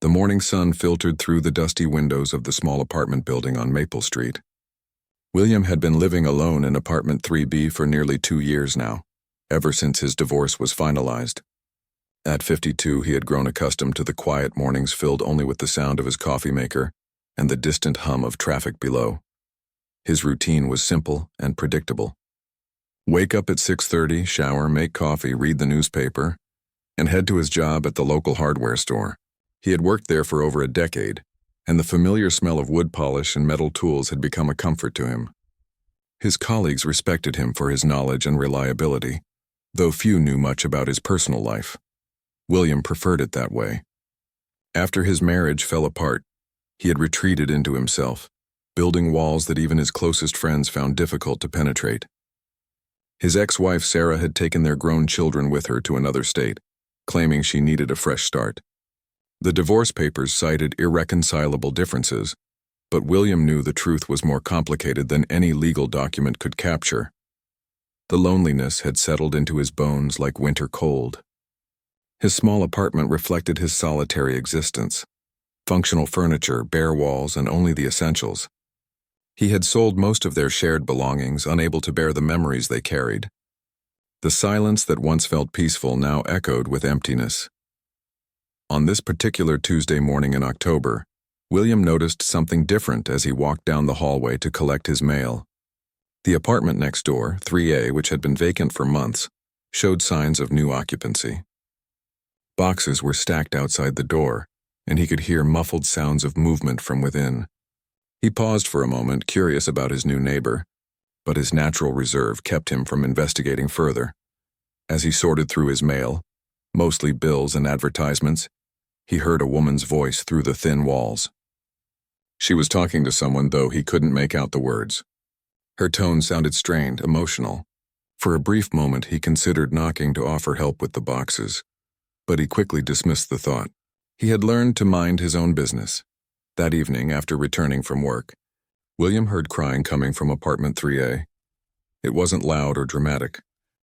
The morning sun filtered through the dusty windows of the small apartment building on Maple Street. William had been living alone in apartment 3B for nearly 2 years now, ever since his divorce was finalized. At 52, he had grown accustomed to the quiet mornings filled only with the sound of his coffee maker and the distant hum of traffic below. His routine was simple and predictable. Wake up at 6:30, shower, make coffee, read the newspaper, and head to his job at the local hardware store. He had worked there for over a decade, and the familiar smell of wood polish and metal tools had become a comfort to him. His colleagues respected him for his knowledge and reliability, though few knew much about his personal life. William preferred it that way. After his marriage fell apart, he had retreated into himself, building walls that even his closest friends found difficult to penetrate. His ex-wife Sarah had taken their grown children with her to another state, claiming she needed a fresh start. The divorce papers cited irreconcilable differences, but William knew the truth was more complicated than any legal document could capture. The loneliness had settled into his bones like winter cold. His small apartment reflected his solitary existence. Functional furniture, bare walls, and only the essentials. He had sold most of their shared belongings, unable to bear the memories they carried. The silence that once felt peaceful now echoed with emptiness. On this particular Tuesday morning in October, William noticed something different as he walked down the hallway to collect his mail. The apartment next door, 3A, which had been vacant for months, showed signs of new occupancy. Boxes were stacked outside the door, and he could hear muffled sounds of movement from within. He paused for a moment, curious about his new neighbor, but his natural reserve kept him from investigating further. As he sorted through his mail, mostly bills and advertisements, he heard a woman's voice through the thin walls. She was talking to someone, though he couldn't make out the words. Her tone sounded strained, emotional. For a brief moment, he considered knocking to offer help with the boxes, but he quickly dismissed the thought. He had learned to mind his own business. That evening, after returning from work, William heard crying coming from apartment 3A. It wasn't loud or dramatic,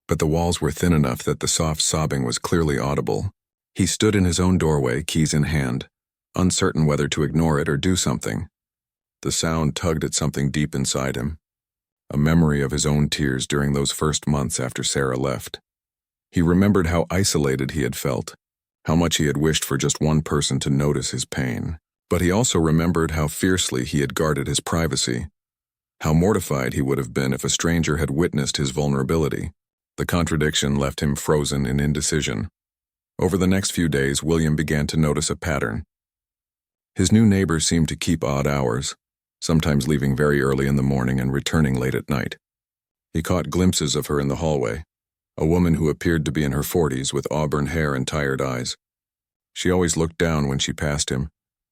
but the walls were thin enough that the soft sobbing was clearly audible. He stood in his own doorway, keys in hand, uncertain whether to ignore it or do something. The sound tugged at something deep inside him, a memory of his own tears during those first months after Sarah left. He remembered how isolated he had felt, how much he had wished for just one person to notice his pain. But he also remembered how fiercely he had guarded his privacy, how mortified he would have been if a stranger had witnessed his vulnerability. The contradiction left him frozen in indecision. Over the next few days, William began to notice a pattern. His new neighbor seemed to keep odd hours, sometimes leaving very early in the morning and returning late at night. He caught glimpses of her in the hallway, a woman who appeared to be in her 40s with auburn hair and tired eyes. She always looked down when she passed him,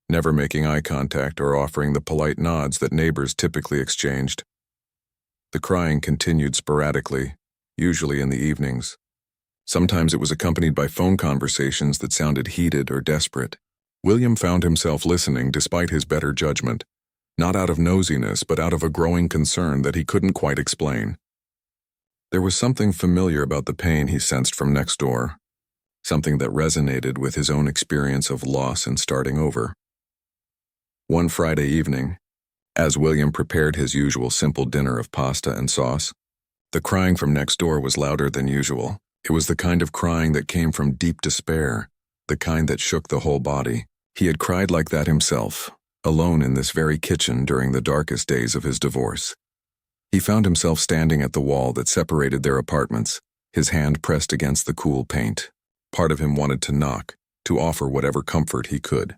never making eye contact or offering the polite nods that neighbors typically exchanged. The crying continued sporadically, usually in the evenings. Sometimes it was accompanied by phone conversations that sounded heated or desperate. William found himself listening despite his better judgment, not out of nosiness but out of a growing concern that he couldn't quite explain. There was something familiar about the pain he sensed from next door, something that resonated with his own experience of loss and starting over. One Friday evening, as William prepared his usual simple dinner of pasta and sauce, the crying from next door was louder than usual. It was the kind of crying that came from deep despair, the kind that shook the whole body. He had cried like that himself, alone in this very kitchen during the darkest days of his divorce. He found himself standing at the wall that separated their apartments, his hand pressed against the cool paint. Part of him wanted to knock, to offer whatever comfort he could.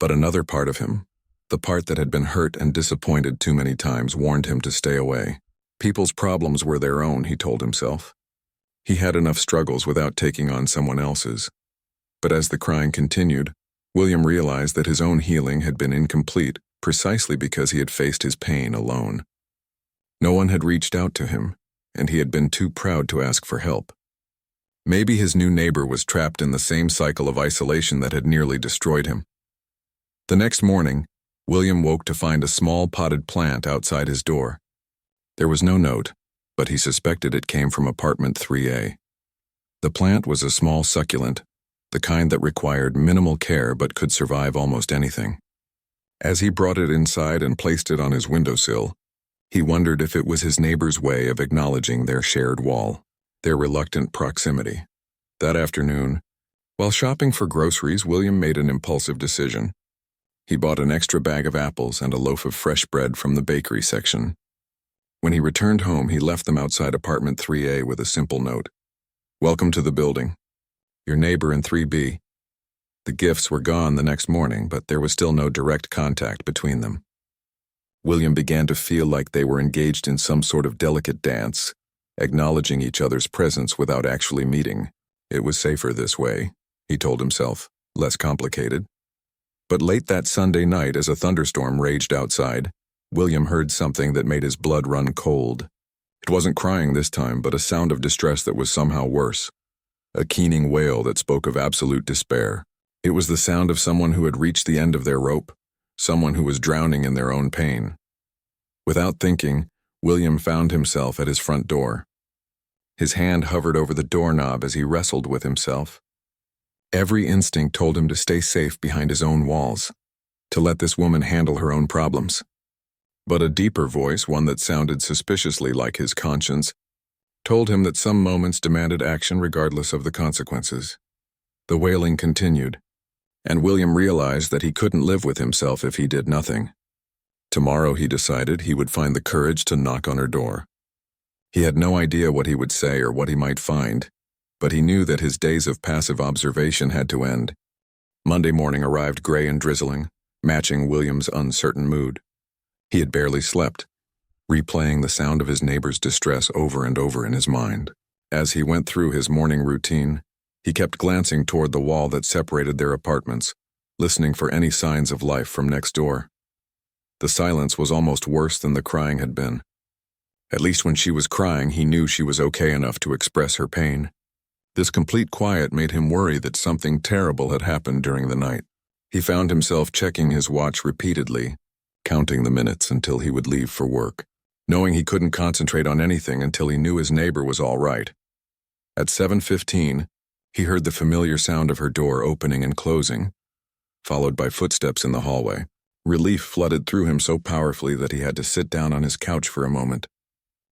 But another part of him, the part that had been hurt and disappointed too many times, warned him to stay away. People's problems were their own, he told himself. He had enough struggles without taking on someone else's. But as the crying continued, William realized that his own healing had been incomplete precisely because he had faced his pain alone. No one had reached out to him, and he had been too proud to ask for help. Maybe his new neighbor was trapped in the same cycle of isolation that had nearly destroyed him. The next morning, William woke to find a small potted plant outside his door. There was no note, but he suspected it came from apartment 3A. The plant was a small succulent, the kind that required minimal care but could survive almost anything. As he brought it inside and placed it on his windowsill, he wondered if it was his neighbor's way of acknowledging their shared wall, their reluctant proximity. That afternoon, while shopping for groceries, William made an impulsive decision. He bought an extra bag of apples and a loaf of fresh bread from the bakery section. When he returned home, he left them outside apartment 3A with a simple note. "Welcome to the building. Your neighbor in 3B. The gifts were gone the next morning, but there was still no direct contact between them. William began to feel like they were engaged in some sort of delicate dance, acknowledging each other's presence without actually meeting. It was safer this way, he told himself, less complicated. But late that Sunday night, as a thunderstorm raged outside, William heard something that made his blood run cold. It wasn't crying this time, but a sound of distress that was somehow worse. A keening wail that spoke of absolute despair. It was the sound of someone who had reached the end of their rope, someone who was drowning in their own pain. Without thinking, William found himself at his front door. His hand hovered over the doorknob as he wrestled with himself. Every instinct told him to stay safe behind his own walls, to let this woman handle her own problems. But a deeper voice, one that sounded suspiciously like his conscience, told him that some moments demanded action regardless of the consequences. The wailing continued, and William realized that he couldn't live with himself if he did nothing. Tomorrow, he decided, he would find the courage to knock on her door. He had no idea what he would say or what he might find, but he knew that his days of passive observation had to end. Monday morning arrived gray and drizzling, matching William's uncertain mood. He had barely slept, replaying the sound of his neighbor's distress over and over in his mind. As he went through his morning routine, he kept glancing toward the wall that separated their apartments, listening for any signs of life from next door. The silence was almost worse than the crying had been. At least when she was crying, he knew she was okay enough to express her pain. This complete quiet made him worry that something terrible had happened during the night. He found himself checking his watch repeatedly, counting the minutes until he would leave for work, knowing he couldn't concentrate on anything until he knew his neighbor was all right. At 7:15, he heard the familiar sound of her door opening and closing, followed by footsteps in the hallway. Relief flooded through him so powerfully that he had to sit down on his couch for a moment.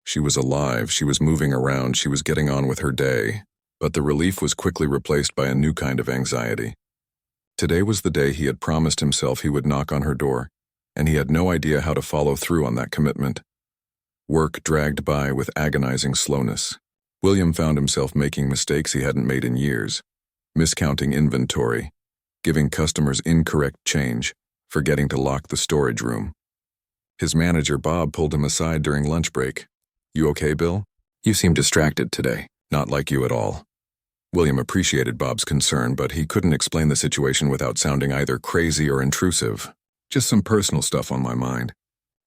She was alive, she was moving around, she was getting on with her day, but the relief was quickly replaced by a new kind of anxiety. Today was the day he had promised himself he would knock on her door, and he had no idea how to follow through on that commitment. Work dragged by with agonizing slowness. William found himself making mistakes he hadn't made in years, miscounting inventory, giving customers incorrect change, forgetting to lock the storage room. His manager, Bob, pulled him aside during lunch break. "You okay, Bill? You seem distracted today. Not like you at all." William appreciated Bob's concern, but he couldn't explain the situation without sounding either crazy or intrusive. "Just some personal stuff on my mind.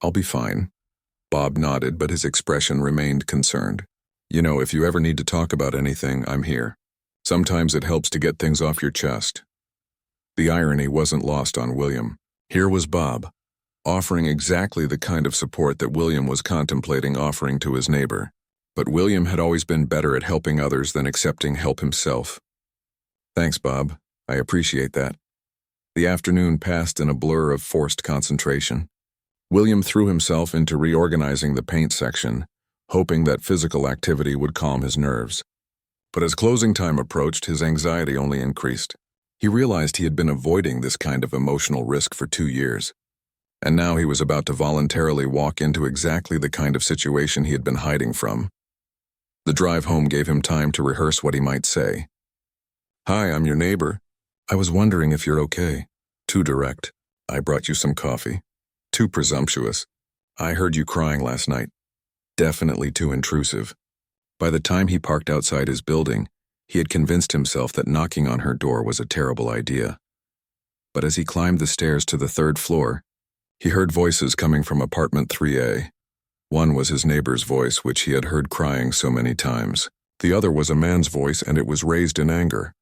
I'll be fine." Bob nodded, but his expression remained concerned. "You know, if you ever need to talk about anything, I'm here. Sometimes it helps to get things off your chest." The irony wasn't lost on William. Here was Bob, offering exactly the kind of support that William was contemplating offering to his neighbor. But William had always been better at helping others than accepting help himself. "Thanks, Bob. I appreciate that." The afternoon passed in a blur of forced concentration. William threw himself into reorganizing the paint section, hoping that physical activity would calm his nerves. But as closing time approached, his anxiety only increased. He realized he had been avoiding this kind of emotional risk for 2 years. And now he was about to voluntarily walk into exactly the kind of situation he had been hiding from. The drive home gave him time to rehearse what he might say. "Hi, I'm your neighbor. I was wondering if you're okay." Too direct. "I brought you some coffee." Too presumptuous. "I heard you crying last night." Definitely too intrusive. By the time he parked outside his building, he had convinced himself that knocking on her door was a terrible idea. But as he climbed the stairs to the 3rd floor, he heard voices coming from apartment 3A. One was his neighbor's voice, which he had heard crying so many times. The other was a man's voice, and it was raised in anger.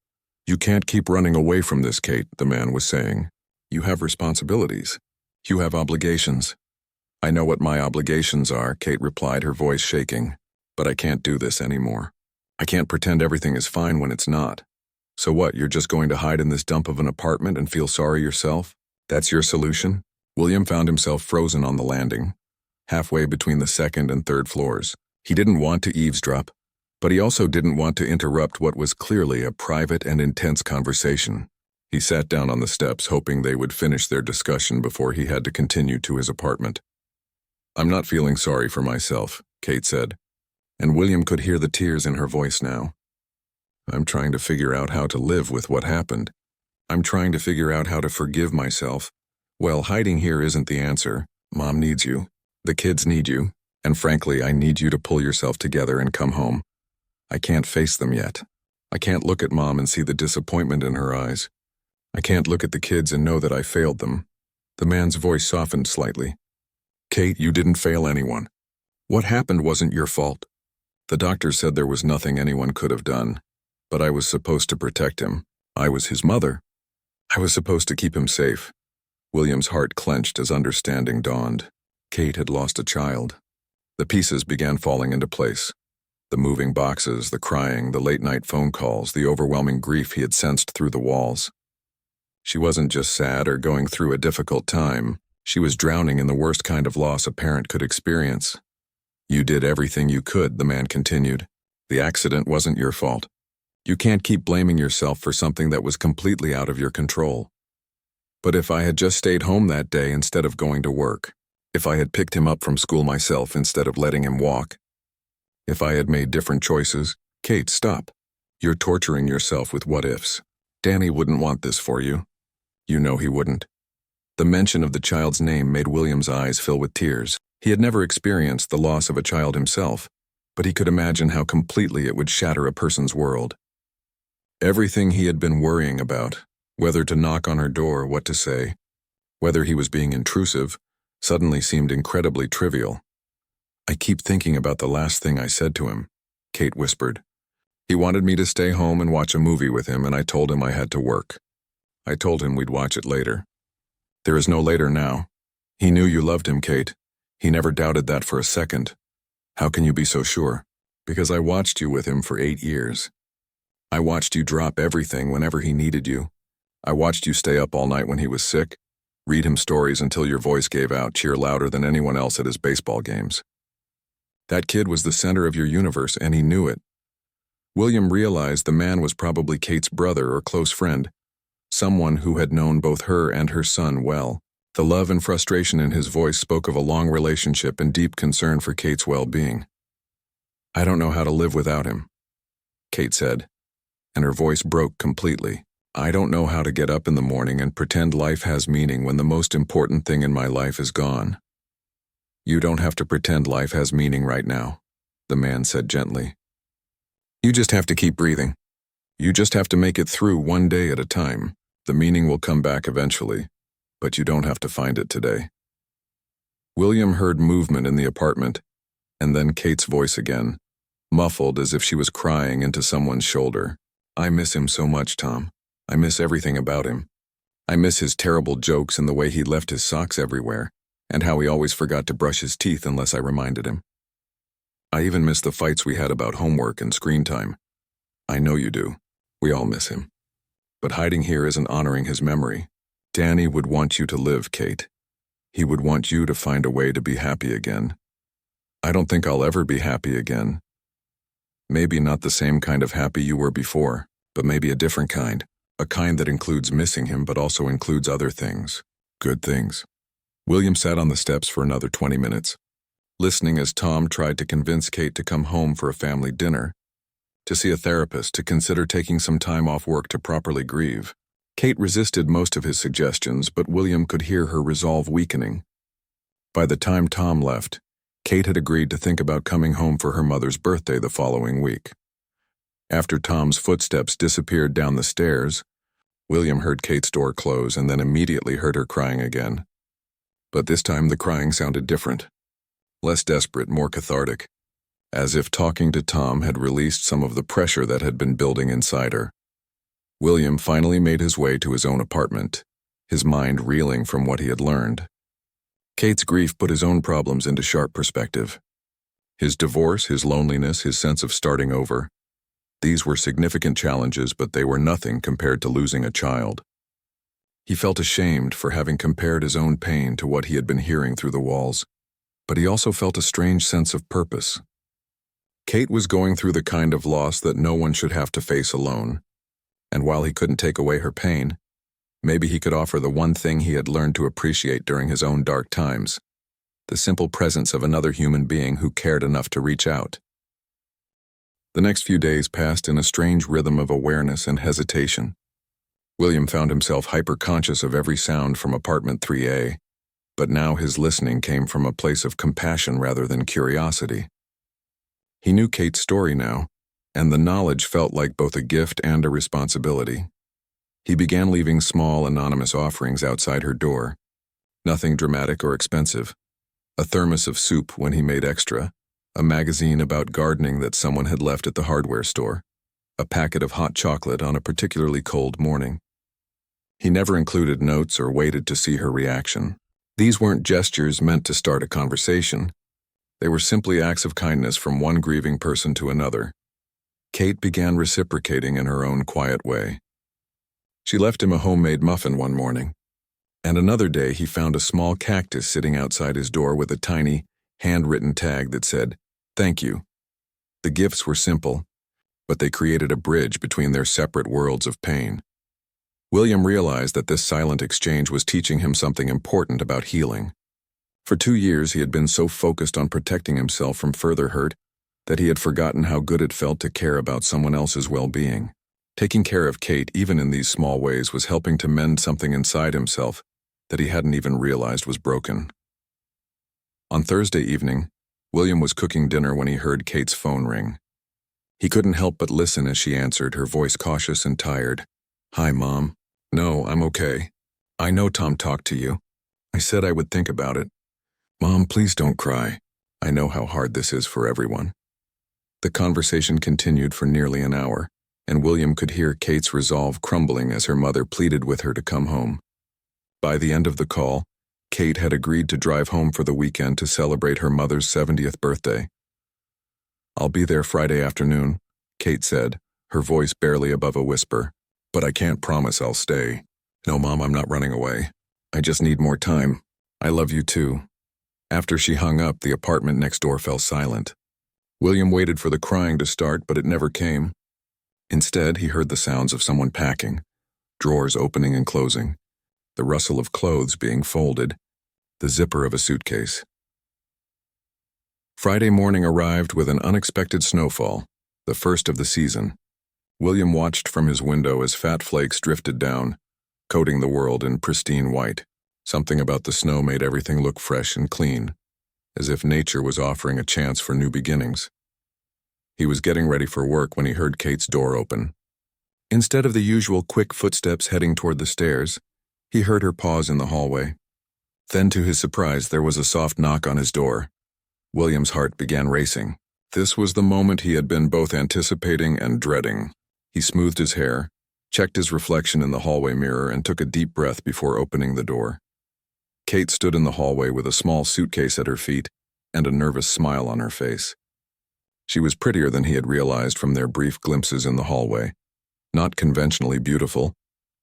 "You can't keep running away from this, Kate," the man was saying. "You have responsibilities. You have obligations." "I know what my obligations are," Kate replied, her voice shaking. "But I can't do this anymore. I can't pretend everything is fine when it's not." So what, you're just going to hide in this dump of an apartment and feel sorry yourself? That's your solution? William found himself frozen on the landing, halfway between the second and third floors. He didn't want to eavesdrop, but he also didn't want to interrupt what was clearly a private and intense conversation. He sat down on the steps, hoping they would finish their discussion before he had to continue to his apartment. "I'm not feeling sorry for myself," Kate said, and William could hear the tears in her voice now. "I'm trying to figure out how to live with what happened. I'm trying to figure out how to forgive myself. Well, hiding here isn't the answer. Mom needs you. The kids need you. And frankly, I need you to pull yourself together and come home. I can't face them yet. I can't look at Mom and see the disappointment in her eyes. I can't look at the kids and know that I failed them." The man's voice softened slightly. "Kate, you didn't fail anyone. What happened wasn't your fault. The doctor said there was nothing anyone could have done, but I was supposed to protect him. I was his mother. I was supposed to keep him safe." William's heart clenched as understanding dawned. Kate had lost a child. The pieces began falling into place. The moving boxes, the crying, the late-night phone calls, the overwhelming grief he had sensed through the walls. She wasn't just sad or going through a difficult time. She was drowning in the worst kind of loss a parent could experience. "You did everything you could," the man continued. "The accident wasn't your fault. You can't keep blaming yourself for something that was completely out of your control. But if I had just stayed home that day instead of going to work, if I had picked him up from school myself instead of letting him walk, if I had made different choices—" "Kate, stop. You're torturing yourself with what-ifs. Danny wouldn't want this for you. You know he wouldn't." The mention of the child's name made William's eyes fill with tears. He had never experienced the loss of a child himself, but he could imagine how completely it would shatter a person's world. Everything he had been worrying about, whether to knock on her door, what to say, whether he was being intrusive, suddenly seemed incredibly trivial. "I keep thinking about the last thing I said to him," Kate whispered. "He wanted me to stay home and watch a movie with him, and I told him I had to work. I told him we'd watch it later. There is no later now. He knew you loved him, Kate. He never doubted that for a second. How can you be so sure? Because I watched you with him for 8 years. I watched you drop everything whenever he needed you. I watched you stay up all night when he was sick, read him stories until your voice gave out, cheer louder than anyone else at his baseball games. That kid was the center of your universe, and he knew it." William realized the man was probably Kate's brother or close friend, someone who had known both her and her son well. The love and frustration in his voice spoke of a long relationship and deep concern for Kate's well-being. "I don't know how to live without him," Kate said, and her voice broke completely. "I don't know how to get up in the morning and pretend life has meaning when the most important thing in my life is gone." "You don't have to pretend life has meaning right now," the man said gently. "You just have to keep breathing. You just have to make it through one day at a time. The meaning will come back eventually, but you don't have to find it today." William heard movement in the apartment, and then Kate's voice again, muffled as if she was crying into someone's shoulder. "I miss him so much, Tom. I miss everything about him. I miss his terrible jokes and the way he left his socks everywhere, and how he always forgot to brush his teeth unless I reminded him. I even miss the fights we had about homework and screen time. I know you do. We all miss him. But hiding here isn't honoring his memory. Danny would want you to live, Kate. He would want you to find a way to be happy again. I don't think I'll ever be happy again. Maybe not the same kind of happy you were before, but maybe a different kind. A kind that includes missing him but also includes other things. Good things." William sat on the steps for another 20 minutes, listening as Tom tried to convince Kate to come home for a family dinner, to see a therapist, to consider taking some time off work to properly grieve. Kate resisted most of his suggestions, but William could hear her resolve weakening. By the time Tom left, Kate had agreed to think about coming home for her mother's birthday the following week. After Tom's footsteps disappeared down the stairs, William heard Kate's door close and then immediately heard her crying again. But this time the crying sounded different, less desperate, more cathartic, as if talking to Tom had released some of the pressure that had been building inside her. William finally made his way to his own apartment, his mind reeling from what he had learned. Kate's grief put his own problems into sharp perspective. His divorce, his loneliness, his sense of starting over. These were significant challenges, but they were nothing compared to losing a child. He felt ashamed for having compared his own pain to what he had been hearing through the walls, but he also felt a strange sense of purpose. Kate was going through the kind of loss that no one should have to face alone, and while he couldn't take away her pain, maybe he could offer the one thing he had learned to appreciate during his own dark times: the simple presence of another human being who cared enough to reach out. The next few days passed in a strange rhythm of awareness and hesitation. William found himself hyper-conscious of every sound from apartment 3A, but now his listening came from a place of compassion rather than curiosity. He knew Kate's story now, and the knowledge felt like both a gift and a responsibility. He began leaving small, anonymous offerings outside her door. Nothing dramatic or expensive. A thermos of soup when he made extra, a magazine about gardening that someone had left at the hardware store, a packet of hot chocolate on a particularly cold morning. He never included notes or waited to see her reaction. These weren't gestures meant to start a conversation. They were simply acts of kindness from one grieving person to another. Kate began reciprocating in her own quiet way. She left him a homemade muffin one morning, and another day he found a small cactus sitting outside his door with a tiny, handwritten tag that said, "Thank you." The gifts were simple, but they created a bridge between their separate worlds of pain. William realized that this silent exchange was teaching him something important about healing. For 2 years he had been so focused on protecting himself from further hurt that he had forgotten how good it felt to care about someone else's well-being. Taking care of Kate, even in these small ways, was helping to mend something inside himself that he hadn't even realized was broken. On Thursday evening, William was cooking dinner when he heard Kate's phone ring. He couldn't help but listen as she answered, her voice cautious and tired. "Hi, Mom. No, I'm okay. I know Tom talked to you. I said I would think about it. Mom, please don't cry. I know how hard this is for everyone." The conversation continued for nearly an hour, and William could hear Kate's resolve crumbling as her mother pleaded with her to come home. By the end of the call, Kate had agreed to drive home for the weekend to celebrate her mother's 70th birthday. "I'll be there Friday afternoon," Kate said, her voice barely above a whisper. "But I can't promise I'll stay. No, Mom, I'm not running away. I just need more time. I love you too." After she hung up, the apartment next door fell silent. William waited for the crying to start, but it never came. Instead, he heard the sounds of someone packing, drawers opening and closing, the rustle of clothes being folded, the zipper of a suitcase. Friday morning arrived with an unexpected snowfall, the first of the season. William watched from his window as fat flakes drifted down, coating the world in pristine white. Something about the snow made everything look fresh and clean, as if nature was offering a chance for new beginnings. He was getting ready for work when he heard Kate's door open. Instead of the usual quick footsteps heading toward the stairs, he heard her pause in the hallway. Then, to his surprise, there was a soft knock on his door. William's heart began racing. This was the moment he had been both anticipating and dreading. He smoothed his hair, checked his reflection in the hallway mirror, and took a deep breath before opening the door. Kate stood in the hallway with a small suitcase at her feet and a nervous smile on her face. She was prettier than he had realized from their brief glimpses in the hallway. Not conventionally beautiful,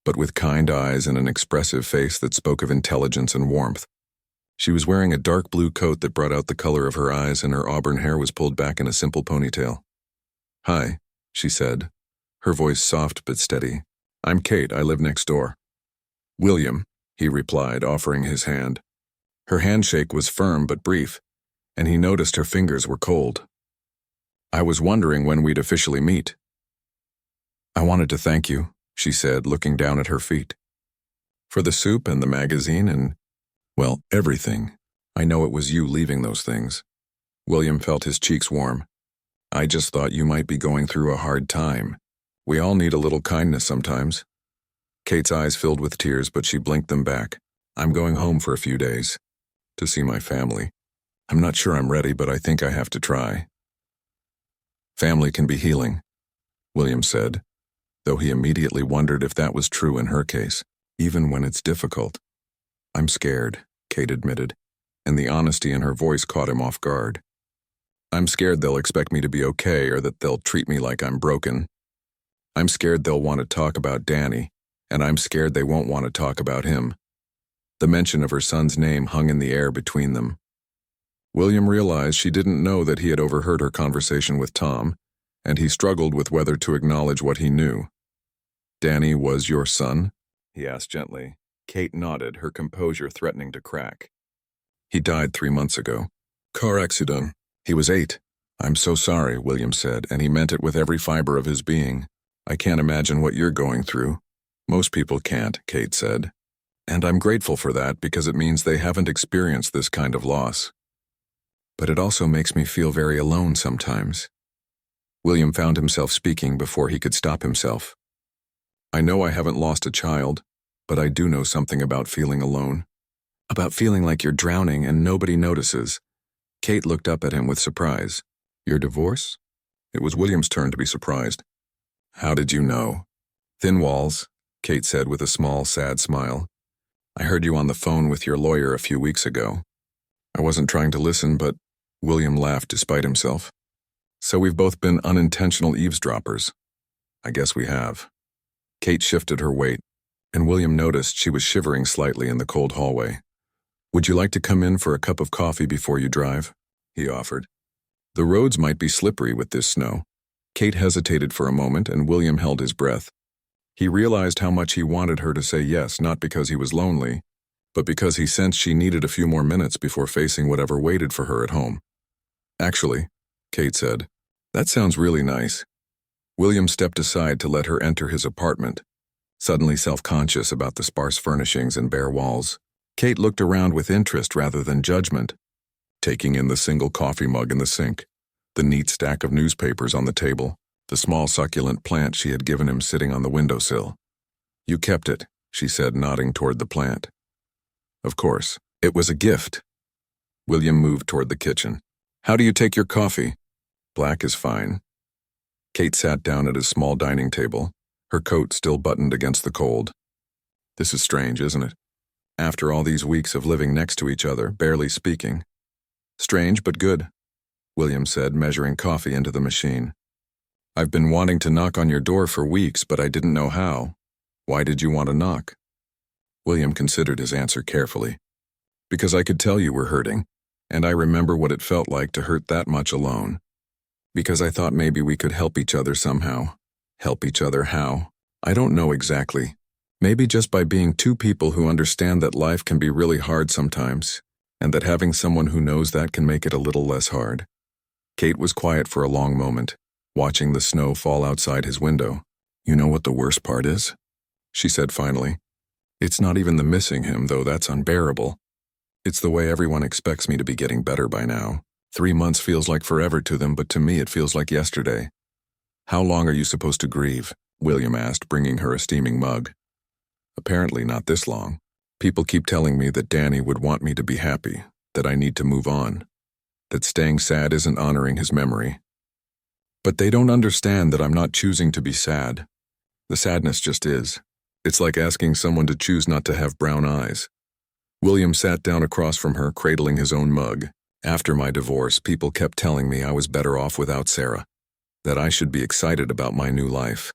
but with kind eyes and an expressive face that spoke of intelligence and warmth. She was wearing a dark blue coat that brought out the color of her eyes, and her auburn hair was pulled back in a simple ponytail. "Hi," she said, her voice soft but steady. "I'm Kate. I live next door." "William," he replied, offering his hand. Her handshake was firm but brief, and he noticed her fingers were cold. "I was wondering when we'd officially meet." "I wanted to thank you," she said, looking down at her feet. "For the soup and the magazine and, well, everything. I know it was you leaving those things." William felt his cheeks warm. "I just thought you might be going through a hard time. We all need a little kindness sometimes." Kate's eyes filled with tears, but she blinked them back. "I'm going home for a few days. To see my family. I'm not sure I'm ready, but I think I have to try." "Family can be healing," William said, though he immediately wondered if that was true in her case, even when it's difficult. "I'm scared," Kate admitted, and the honesty in her voice caught him off guard. I'm scared they'll expect me to be okay or that they'll treat me like I'm broken. I'm scared they'll want to talk about Danny, and I'm scared they won't want to talk about him. The mention of her son's name hung in the air between them. William realized she didn't know that he had overheard her conversation with Tom, and he struggled with whether to acknowledge what he knew. "Danny was your son?" he asked gently. Kate nodded, her composure threatening to crack. "He died 3 months ago. Car accident. He was 8. I'm so sorry," William said, and he meant it with every fiber of his being. "I can't imagine what you're going through." "Most people can't," Kate said. "And I'm grateful for that because it means they haven't experienced this kind of loss. But it also makes me feel very alone sometimes." William found himself speaking before he could stop himself. "I know I haven't lost a child, but I do know something about feeling alone. About feeling like you're drowning and nobody notices." Kate looked up at him with surprise. "Your divorce?" It was William's turn to be surprised. "How did you know?" "Thin walls," Kate said with a small, sad smile. "I heard you on the phone with your lawyer a few weeks ago. I wasn't trying to listen, but..." William laughed despite himself. "So we've both been unintentional eavesdroppers." "I guess we have." Kate shifted her weight, and William noticed she was shivering slightly in the cold hallway. "Would you like to come in for a cup of coffee before you drive?" he offered. The roads might be slippery with this snow. Kate hesitated for a moment, and William held his breath. He realized how much he wanted her to say yes, not because he was lonely, but because he sensed she needed a few more minutes before facing whatever waited for her at home. "Actually," Kate said, "that sounds really nice." William stepped aside to let her enter his apartment, suddenly self-conscious about the sparse furnishings and bare walls. Kate looked around with interest rather than judgment, taking in the single coffee mug in the sink, the neat stack of newspapers on the table, the small succulent plant she had given him sitting on the windowsill. "You kept it," she said, nodding toward the plant. "Of course. It was a gift." William moved toward the kitchen. "How do you take your coffee?" "Black is fine." Kate sat down at his small dining table, her coat still buttoned against the cold. "This is strange, isn't it? After all these weeks of living next to each other, barely speaking." "Strange, but good," William said, measuring coffee into the machine. "I've been wanting to knock on your door for weeks, but I didn't know how. Why did you want to knock?" William considered his answer carefully. "Because I could tell you were hurting, and I remember what it felt like to hurt that much alone. Because I thought maybe we could help each other somehow. Help each other how? I don't know exactly. Maybe just by being two people who understand that life can be really hard sometimes, and that having someone who knows that can make it a little less hard." Kate was quiet for a long moment, watching the snow fall outside his window. "You know what the worst part is?" she said finally. "It's not even the missing him, though that's unbearable. It's the way everyone expects me to be getting better by now. 3 months feels like forever to them, but to me it feels like yesterday." "How long are you supposed to grieve?" William asked, bringing her a steaming mug. "Apparently not this long. People keep telling me that Danny would want me to be happy, that I need to move on, that staying sad isn't honoring his memory. But they don't understand that I'm not choosing to be sad. The sadness just is. It's like asking someone to choose not to have brown eyes." William sat down across from her, cradling his own mug. "After my divorce, people kept telling me I was better off without Sarah, that I should be excited about my new life,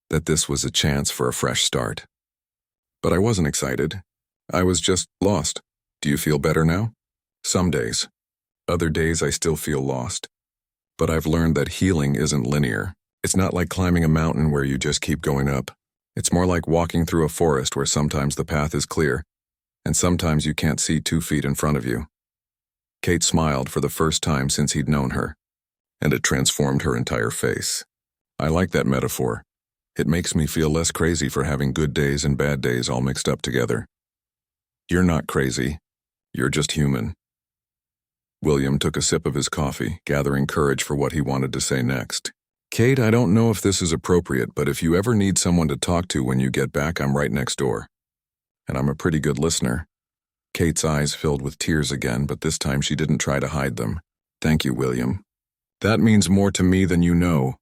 that this was a chance for a fresh start. But I wasn't excited. I was just lost. Do you feel better now?" "Some days. Other days I still feel lost. But I've learned that healing isn't linear. It's not like climbing a mountain where you just keep going up. It's more like walking through a forest where sometimes the path is clear, and sometimes you can't see 2 feet in front of you." Kate smiled for the first time since he'd known her, and it transformed her entire face. "I like that metaphor. It makes me feel less crazy for having good days and bad days all mixed up together." "You're not crazy. You're just human." William took a sip of his coffee, gathering courage for what he wanted to say next. "Kate, I don't know if this is appropriate, but if you ever need someone to talk to when you get back, I'm right next door. And I'm a pretty good listener." Kate's eyes filled with tears again, but this time she didn't try to hide them. "Thank you, William. That means more to me than you know."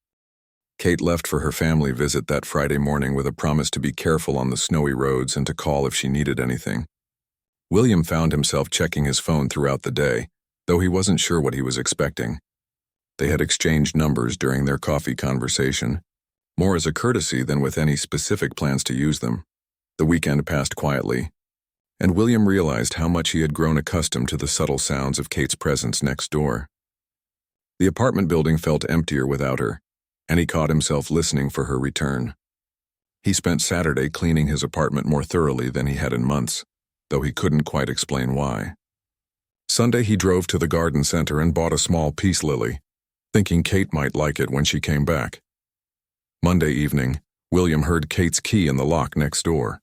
Kate left for her family visit that Friday morning with a promise to be careful on the snowy roads and to call if she needed anything. William found himself checking his phone throughout the day, though he wasn't sure what he was expecting. They had exchanged numbers during their coffee conversation, more as a courtesy than with any specific plans to use them. The weekend passed quietly, and William realized how much he had grown accustomed to the subtle sounds of Kate's presence next door. The apartment building felt emptier without her, and he caught himself listening for her return. He spent Saturday cleaning his apartment more thoroughly than he had in months, though he couldn't quite explain why. Sunday he drove to the garden center and bought a small peace lily, thinking Kate might like it when she came back. Monday evening, William heard Kate's key in the lock next door.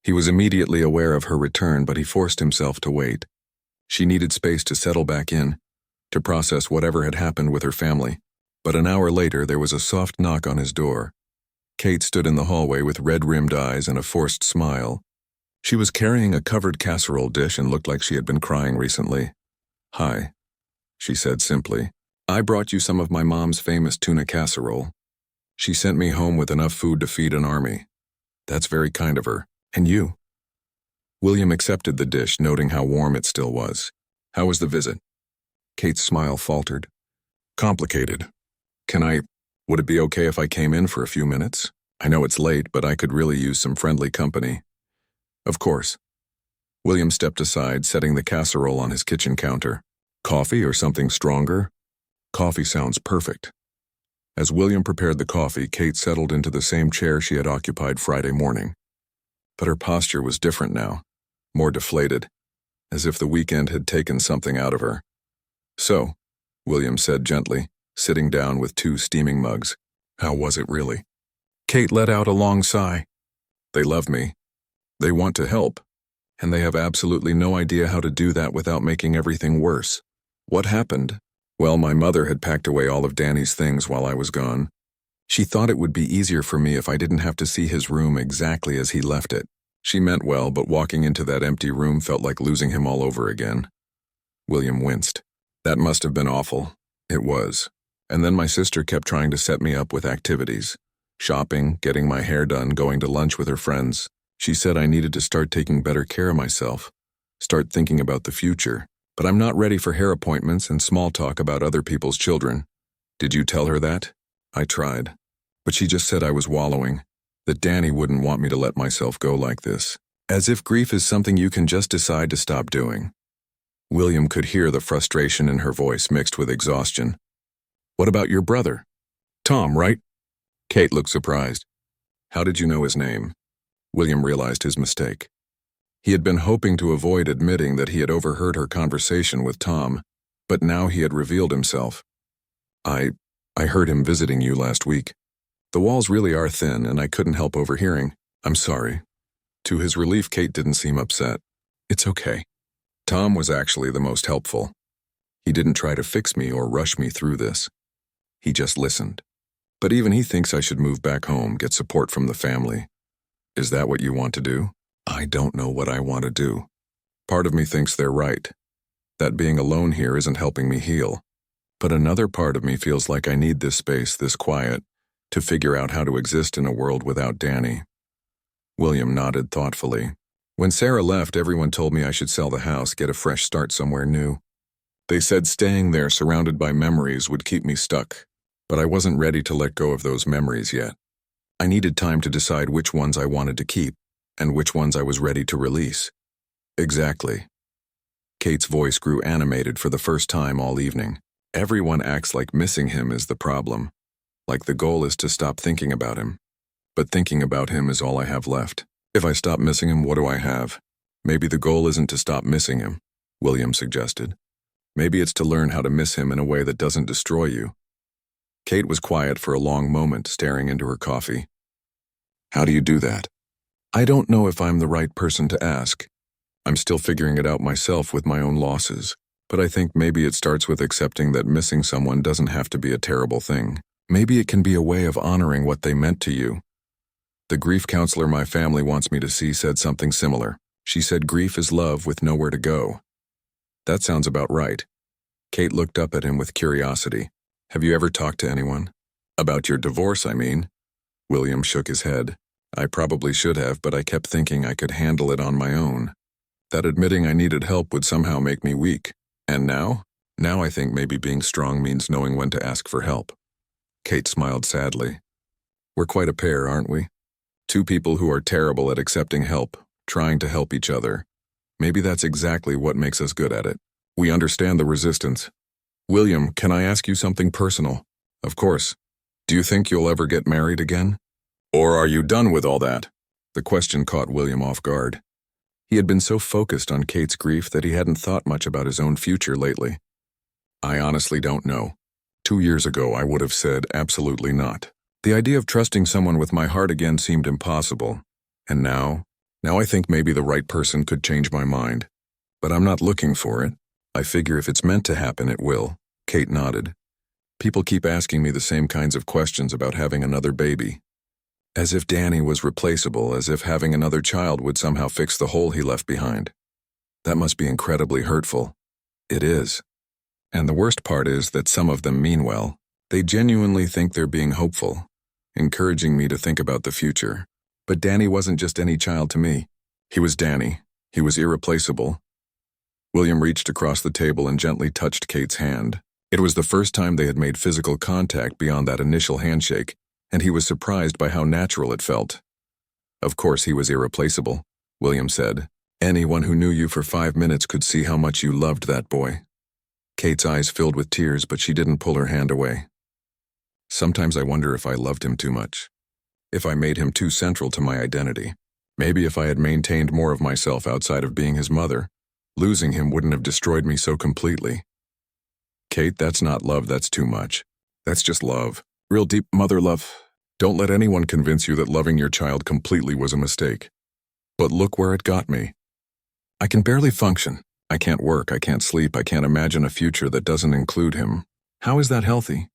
He was immediately aware of her return, but he forced himself to wait. She needed space to settle back in, to process whatever had happened with her family. But an hour later, there was a soft knock on his door. Kate stood in the hallway with red-rimmed eyes and a forced smile. She was carrying a covered casserole dish and looked like she had been crying recently. "Hi," she said simply. "I brought you some of my mom's famous tuna casserole. She sent me home with enough food to feed an army. That's very kind of her. And you?" William accepted the dish, noting how warm it still was. "How was the visit?" Kate's smile faltered. "Complicated. Would it be okay if I came in for a few minutes? I know it's late, but I could really use some friendly company." "Of course." William stepped aside, setting the casserole on his kitchen counter. "Coffee or something stronger?" "Coffee sounds perfect." As William prepared the coffee, Kate settled into the same chair she had occupied Friday morning. But her posture was different now, more deflated, as if the weekend had taken something out of her. "So," William said gently, sitting down with 2 steaming mugs, "how was it really?" Kate let out a long sigh. "They love me. They want to help. And they have absolutely no idea how to do that without making everything worse." "What happened?" "Well, my mother had packed away all of Danny's things while I was gone. She thought it would be easier for me if I didn't have to see his room exactly as he left it. She meant well, but walking into that empty room felt like losing him all over again." William winced. "That must have been awful." "It was. And then my sister kept trying to set me up with activities. Shopping, getting my hair done, going to lunch with her friends. She said I needed to start taking better care of myself, start thinking about the future. But I'm not ready for hair appointments and small talk about other people's children." "Did you tell her that?" "I tried. But she just said I was wallowing, that Danny wouldn't want me to let myself go like this. As if grief is something you can just decide to stop doing." William could hear the frustration in her voice mixed with exhaustion. "What about your brother? Tom, right?" Kate looked surprised. "How did you know his name?" William realized his mistake. He had been hoping to avoid admitting that he had overheard her conversation with Tom, but now he had revealed himself. I heard him visiting you last week. The walls really are thin, and I couldn't help overhearing. I'm sorry." To his relief, Kate didn't seem upset. "It's okay. Tom was actually the most helpful. He didn't try to fix me or rush me through this. He just listened. But even he thinks I should move back home, get support from the family. Is that what you want to do?" "I don't know what I want to do. Part of me thinks they're right, that being alone here isn't helping me heal. But another part of me feels like I need this space, this quiet, to figure out how to exist in a world without Danny." William nodded thoughtfully. "When Sarah left, everyone told me I should sell the house, get a fresh start somewhere new. They said staying there surrounded by memories would keep me stuck, but I wasn't ready to let go of those memories yet. I needed time to decide which ones I wanted to keep and which ones I was ready to release." "Exactly." Kate's voice grew animated for the first time all evening. "Everyone acts like missing him is the problem, like the goal is to stop thinking about him. But thinking about him is all I have left. If I stop missing him, what do I have? Maybe the goal isn't to stop missing him," William suggested. "Maybe it's to learn how to miss him in a way that doesn't destroy you." Kate was quiet for a long moment, staring into her coffee. "How do you do that?" "I don't know if I'm the right person to ask. I'm still figuring it out myself with my own losses. But I think maybe it starts with accepting that missing someone doesn't have to be a terrible thing. Maybe it can be a way of honoring what they meant to you. The grief counselor my family wants me to see said something similar. She said grief is love with nowhere to go." "That sounds about right." Kate looked up at him with curiosity. "Have you ever talked to anyone?" "About your divorce, I mean." William shook his head. "I probably should have, but I kept thinking I could handle it on my own. That admitting I needed help would somehow make me weak. And now? Now I think maybe being strong means knowing when to ask for help. Kate smiled sadly. We're quite a pair, aren't we? Two people who are terrible at accepting help, trying to help each other. Maybe that's exactly what makes us good at it. We understand the resistance. William, can I ask you something personal? Of course. Do you think you'll ever get married again? Or are you done with all that? The question caught William off guard. He had been so focused on Kate's grief that he hadn't thought much about his own future lately. I honestly don't know. 2 years ago, I would have said absolutely not. The idea of trusting someone with my heart again seemed impossible. And now I think maybe the right person could change my mind. But I'm not looking for it. I figure if it's meant to happen, it will. Kate nodded. People keep asking me the same kinds of questions about having another baby. As if Danny was replaceable, as if having another child would somehow fix the hole he left behind. That must be incredibly hurtful. It is. And the worst part is that some of them mean well. They genuinely think they're being hopeful, encouraging me to think about the future. But Danny wasn't just any child to me. He was Danny. He was irreplaceable. William reached across the table and gently touched Kate's hand. It was the first time they had made physical contact beyond that initial handshake, and he was surprised by how natural it felt. Of course he was irreplaceable, William said. Anyone who knew you for 5 minutes could see how much you loved that boy. Kate's eyes filled with tears, but she didn't pull her hand away. Sometimes I wonder if I loved him too much. If I made him too central to my identity. Maybe if I had maintained more of myself outside of being his mother, losing him wouldn't have destroyed me so completely. Kate, that's not love, that's too much. That's just love. Real deep mother love. Don't let anyone convince you that loving your child completely was a mistake. But look where it got me. I can barely function. I can't work, I can't sleep, I can't imagine a future that doesn't include him. How is that healthy?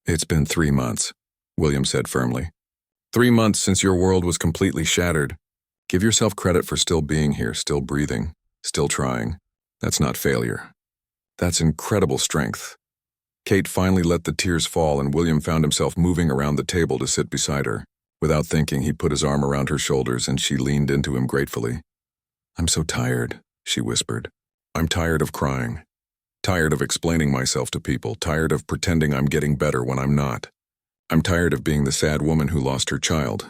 It's been 3 months, William said firmly. 3 months since your world was completely shattered. Give yourself credit for still being here, still breathing, still trying. That's not failure. That's incredible strength. Kate finally let the tears fall, and William found himself moving around the table to sit beside her. Without thinking, he put his arm around her shoulders, and she leaned into him gratefully. I'm so tired, she whispered. I'm tired of crying. Tired of explaining myself to people, tired of pretending I'm getting better when I'm not. I'm tired of being the sad woman who lost her child.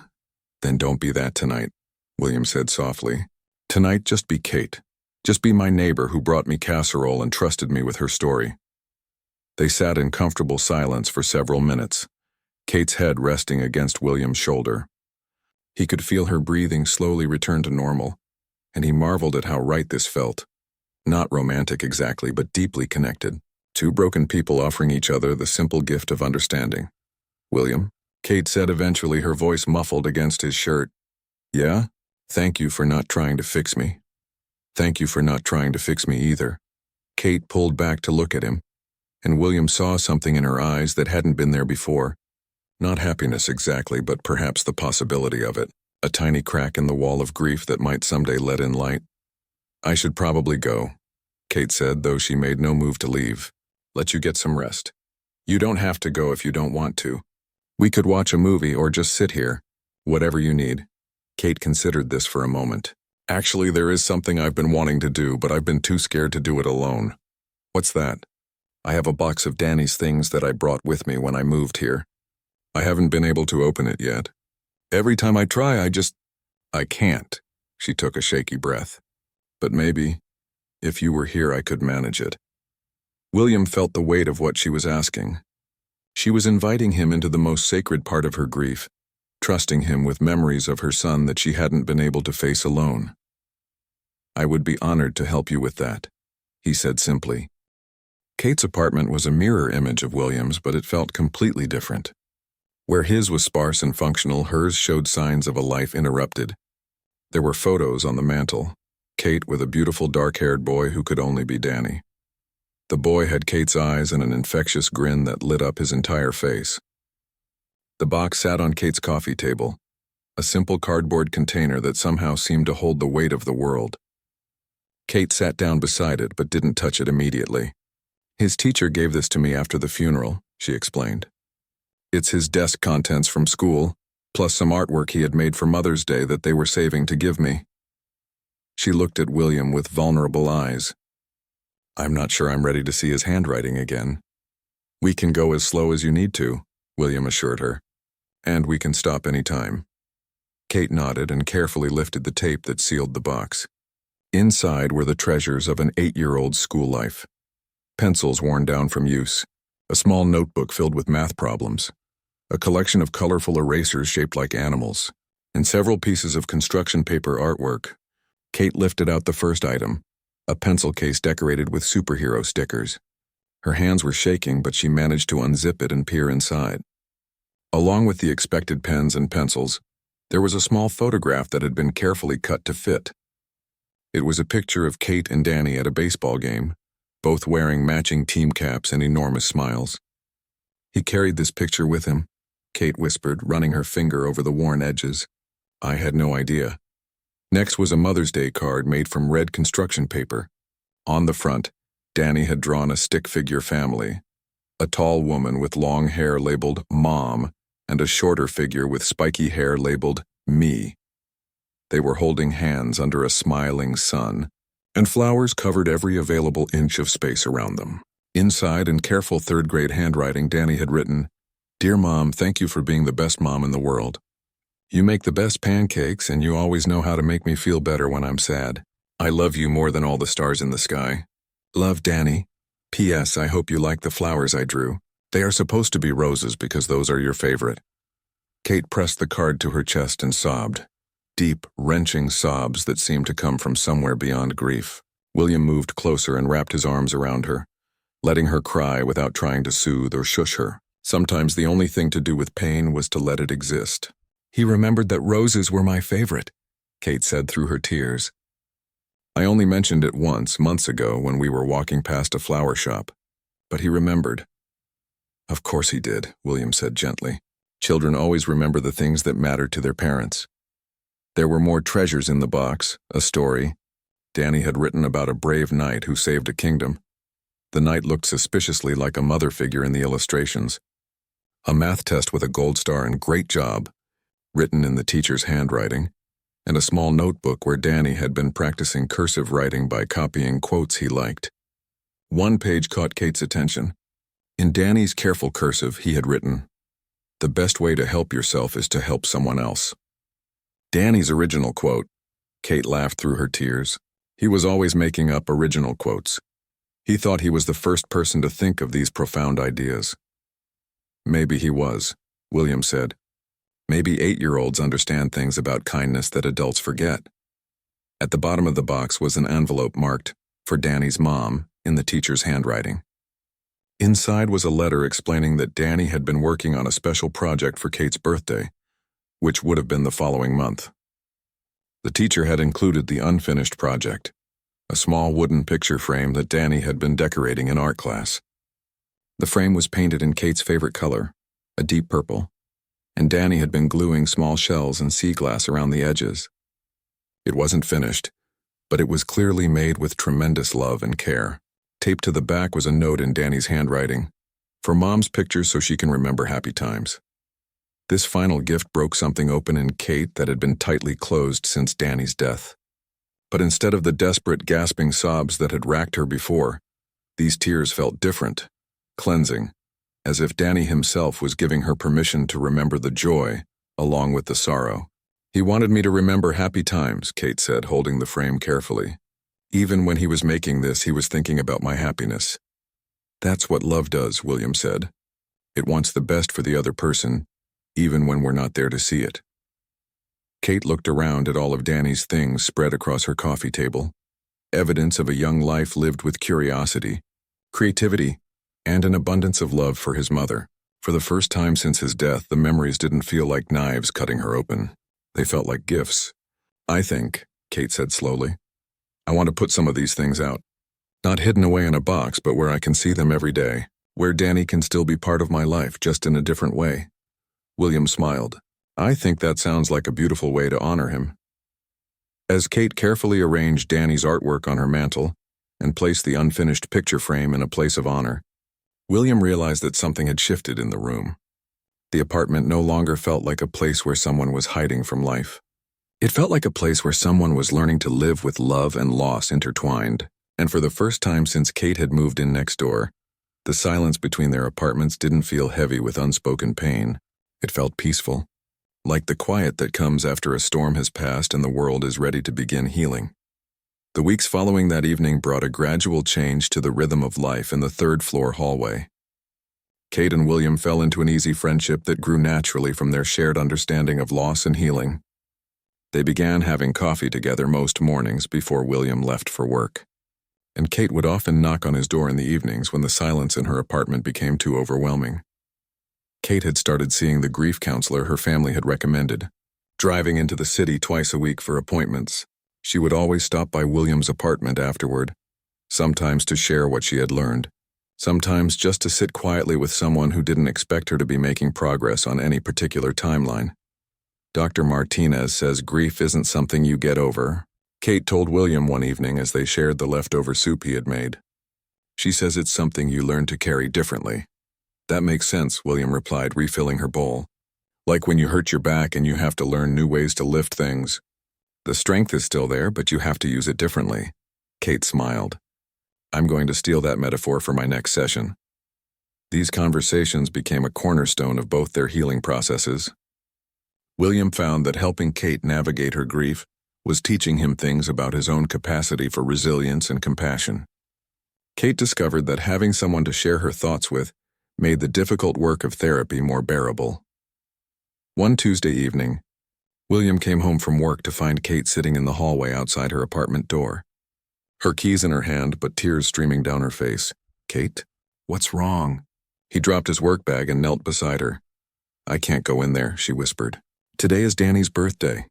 Then don't be that tonight, William said softly. Tonight, just be Kate. Just be my neighbor who brought me casserole and trusted me with her story. They sat in comfortable silence for several minutes, Kate's head resting against William's shoulder. He could feel her breathing slowly return to normal, and he marveled at how right this felt. Not romantic exactly, but deeply connected. Two broken people offering each other the simple gift of understanding. William, Kate said eventually, her voice muffled against his shirt. Yeah? Thank you for not trying to fix me. Thank you for not trying to fix me either. Kate pulled back to look at him, and William saw something in her eyes that hadn't been there before. Not happiness exactly, but perhaps the possibility of it. A tiny crack in the wall of grief that might someday let in light. I should probably go, Kate said, though she made no move to leave. Let you get some rest. You don't have to go if you don't want to. We could watch a movie or just sit here. Whatever you need. Kate considered this for a moment. Actually, there is something I've been wanting to do, but I've been too scared to do it alone. What's that? I have a box of Danny's things that I brought with me when I moved here. I haven't been able to open it yet. Every time I try, I can't. She took a shaky breath. But maybe, if you were here, I could manage it. William felt the weight of what she was asking. She was inviting him into the most sacred part of her grief, trusting him with memories of her son that she hadn't been able to face alone. I would be honored to help you with that, he said simply. Kate's apartment was a mirror image of William's, but it felt completely different. Where his was sparse and functional, hers showed signs of a life interrupted. There were photos on the mantel, Kate with a beautiful dark-haired boy who could only be Danny. The boy had Kate's eyes and an infectious grin that lit up his entire face. The box sat on Kate's coffee table, a simple cardboard container that somehow seemed to hold the weight of the world. Kate sat down beside it but didn't touch it immediately. His teacher gave this to me after the funeral, she explained. It's his desk contents from school, plus some artwork he had made for Mother's Day that they were saving to give me. She looked at William with vulnerable eyes. I'm not sure I'm ready to see his handwriting again. We can go as slow as you need to, William assured her. And we can stop any time. Kate nodded and carefully lifted the tape that sealed the box. Inside were the treasures of an 8-year-old's school life. Pencils worn down from use, a small notebook filled with math problems, a collection of colorful erasers shaped like animals, and several pieces of construction paper artwork. Kate lifted out the first item, a pencil case decorated with superhero stickers. Her hands were shaking, but she managed to unzip it and peer inside. Along with the expected pens and pencils, there was a small photograph that had been carefully cut to fit. It was a picture of Kate and Danny at a baseball game, both wearing matching team caps and enormous smiles. He carried this picture with him, Kate whispered, running her finger over the worn edges. I had no idea. Next was a Mother's Day card made from red construction paper. On the front, Danny had drawn a stick figure family, a tall woman with long hair labeled Mom, and a shorter figure with spiky hair labeled Me. They were holding hands under a smiling sun, and flowers covered every available inch of space around them. Inside, in careful third-grade handwriting, Danny had written, Dear Mom, thank you for being the best mom in the world. You make the best pancakes, and you always know how to make me feel better when I'm sad. I love you more than all the stars in the sky. Love, Danny. P.S. I hope you like the flowers I drew. They are supposed to be roses because those are your favorite. Kate pressed the card to her chest and sobbed. Deep, wrenching sobs that seemed to come from somewhere beyond grief. William moved closer and wrapped his arms around her, letting her cry without trying to soothe or shush her. Sometimes the only thing to do with pain was to let it exist. He remembered that roses were my favorite, Kate said through her tears. I only mentioned it once, months ago, when we were walking past a flower shop. But he remembered. Of course he did, William said gently. Children always remember the things that matter to their parents. There were more treasures in the box, a story. Danny had written about a brave knight who saved a kingdom. The knight looked suspiciously like a mother figure in the illustrations. A math test with a gold star and great job, written in the teacher's handwriting, and a small notebook where Danny had been practicing cursive writing by copying quotes he liked. One page caught Kate's attention. In Danny's careful cursive, he had written, The best way to help yourself is to help someone else. Danny's original quote. Kate laughed through her tears. He was always making up original quotes. He thought he was the first person to think of these profound ideas. Maybe he was, William said. Maybe 8-year-olds understand things about kindness that adults forget. At the bottom of the box was an envelope marked, For Danny's Mom, in the teacher's handwriting. Inside was a letter explaining that Danny had been working on a special project for Kate's birthday, which would have been the following month. The teacher had included the unfinished project, a small wooden picture frame that Danny had been decorating in art class. The frame was painted in Kate's favorite color, a deep purple, and Danny had been gluing small shells and sea glass around the edges. It wasn't finished, but it was clearly made with tremendous love and care. Taped to the back was a note in Danny's handwriting, For Mom's pictures so she can remember happy times. This final gift broke something open in Kate that had been tightly closed since Danny's death. But instead of the desperate, gasping sobs that had racked her before, these tears felt different, cleansing, as if Danny himself was giving her permission to remember the joy, along with the sorrow. He wanted me to remember happy times, Kate said, holding the frame carefully. Even when he was making this, he was thinking about my happiness. That's what love does, William said. It wants the best for the other person, even when we're not there to see it. Kate looked around at all of Danny's things spread across her coffee table, evidence of a young life lived with curiosity, creativity, and an abundance of love for his mother. For the first time since his death, the memories didn't feel like knives cutting her open. They felt like gifts. I think, Kate said slowly, I want to put some of these things out. Not hidden away in a box, but where I can see them every day, where Danny can still be part of my life, just in a different way. William smiled. I think that sounds like a beautiful way to honor him. As Kate carefully arranged Danny's artwork on her mantel and placed the unfinished picture frame in a place of honor, William realized that something had shifted in the room. The apartment no longer felt like a place where someone was hiding from life. It felt like a place where someone was learning to live with love and loss intertwined. And for the first time since Kate had moved in next door, the silence between their apartments didn't feel heavy with unspoken pain. It felt peaceful, like the quiet that comes after a storm has passed and the world is ready to begin healing. The weeks following that evening brought a gradual change to the rhythm of life in the third-floor hallway. Kate and William fell into an easy friendship that grew naturally from their shared understanding of loss and healing. They began having coffee together most mornings before William left for work. And Kate would often knock on his door in the evenings when the silence in her apartment became too overwhelming. Kate had started seeing the grief counselor her family had recommended, driving into the city twice a week for appointments. She would always stop by William's apartment afterward, sometimes to share what she had learned, sometimes just to sit quietly with someone who didn't expect her to be making progress on any particular timeline. Dr. Martinez says grief isn't something you get over, Kate told William one evening as they shared the leftover soup he had made. She says it's something you learn to carry differently. That makes sense, William replied, refilling her bowl. Like when you hurt your back and you have to learn new ways to lift things. The strength is still there, but you have to use it differently. Kate smiled. I'm going to steal that metaphor for my next session. These conversations became a cornerstone of both their healing processes. William found that helping Kate navigate her grief was teaching him things about his own capacity for resilience and compassion. Kate discovered that having someone to share her thoughts with made the difficult work of therapy more bearable. One Tuesday evening, William came home from work to find Kate sitting in the hallway outside her apartment door. Her keys in her hand, but tears streaming down her face. Kate, what's wrong? He dropped his work bag and knelt beside her. I can't go in there, she whispered. Today is Danny's birthday.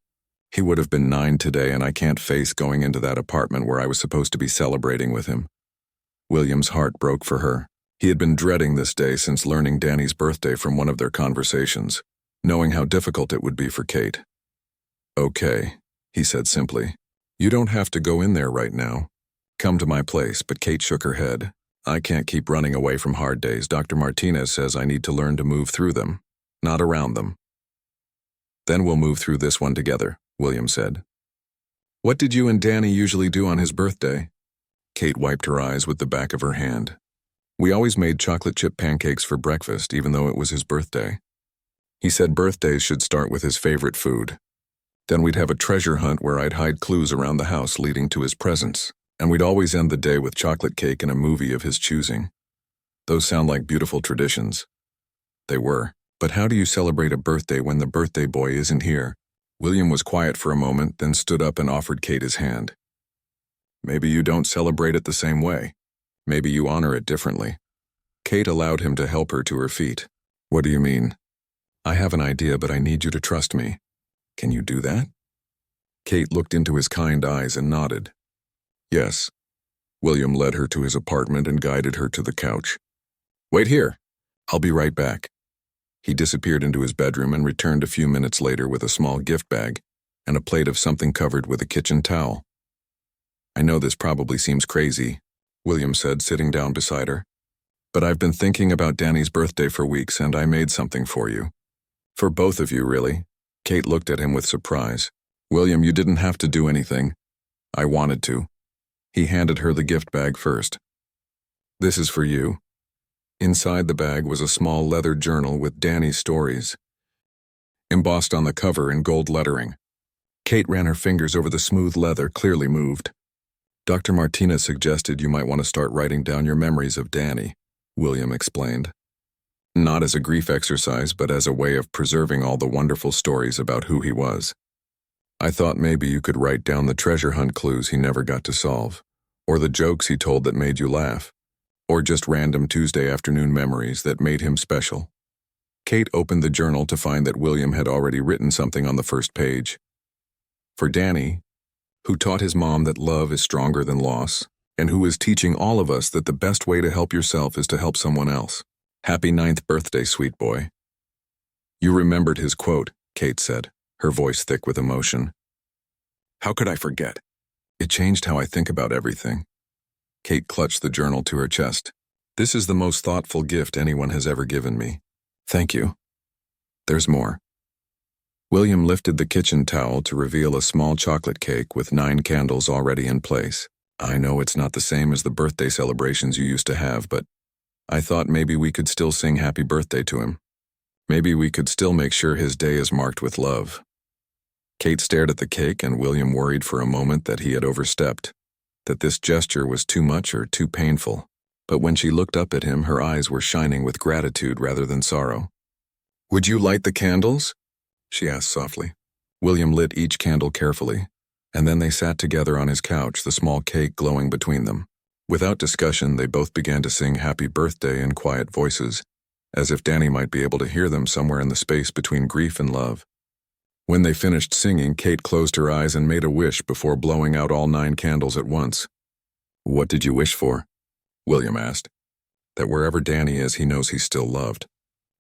He would have been 9 today, and I can't face going into that apartment where I was supposed to be celebrating with him. William's heart broke for her. He had been dreading this day since learning Danny's birthday from one of their conversations, knowing how difficult it would be for Kate. Okay, he said simply. You don't have to go in there right now. Come to my place, but Kate shook her head. I can't keep running away from hard days. Dr. Martinez says I need to learn to move through them, not around them. Then we'll move through this one together, William said. What did you and Danny usually do on his birthday? Kate wiped her eyes with the back of her hand. We always made chocolate chip pancakes for breakfast, even though it was his birthday. He said birthdays should start with his favorite food. Then we'd have a treasure hunt where I'd hide clues around the house leading to his presents, and we'd always end the day with chocolate cake and a movie of his choosing. Those sound like beautiful traditions. They were. But how do you celebrate a birthday when the birthday boy isn't here? William was quiet for a moment, then stood up and offered Kate his hand. Maybe you don't celebrate it the same way. Maybe you honor it differently. Kate allowed him to help her to her feet. What do you mean? I have an idea, but I need you to trust me. Can you do that? Kate looked into his kind eyes and nodded. Yes. William led her to his apartment and guided her to the couch. Wait here. I'll be right back. He disappeared into his bedroom and returned a few minutes later with a small gift bag and a plate of something covered with a kitchen towel. I know this probably seems crazy, William said, sitting down beside her. But I've been thinking about Danny's birthday for weeks, and I made something for you. For both of you, really. Kate looked at him with surprise. William, you didn't have to do anything. I wanted to. He handed her the gift bag first. This is for you. Inside the bag was a small leather journal with Danny's stories, embossed on the cover in gold lettering. Kate ran her fingers over the smooth leather, clearly moved. Dr. Martinez suggested you might want to start writing down your memories of Danny, William explained. Not as a grief exercise, but as a way of preserving all the wonderful stories about who he was. I thought maybe you could write down the treasure hunt clues he never got to solve, or the jokes he told that made you laugh, or just random Tuesday afternoon memories that made him special. Kate opened the journal to find that William had already written something on the first page. For Danny, who taught his mom that love is stronger than loss, and who is teaching all of us that the best way to help yourself is to help someone else. Happy 9th birthday, sweet boy. You remembered his quote, Kate said, her voice thick with emotion. How could I forget? It changed how I think about everything. Kate clutched the journal to her chest. This is the most thoughtful gift anyone has ever given me. Thank you. There's more. William lifted the kitchen towel to reveal a small chocolate cake with 9 candles already in place. I know it's not the same as the birthday celebrations you used to have, but I thought maybe we could still sing happy birthday to him. Maybe we could still make sure his day is marked with love." Kate stared at the cake, and William worried for a moment that he had overstepped, that this gesture was too much or too painful. But when she looked up at him, her eyes were shining with gratitude rather than sorrow. "Would you light the candles?" she asked softly. William lit each candle carefully, and then they sat together on his couch, the small cake glowing between them. Without discussion, they both began to sing happy birthday in quiet voices, as if Danny might be able to hear them somewhere in the space between grief and love. When they finished singing, Kate closed her eyes and made a wish before blowing out all 9 candles at once. "What did you wish for?" William asked. "That wherever Danny is, he knows he's still loved.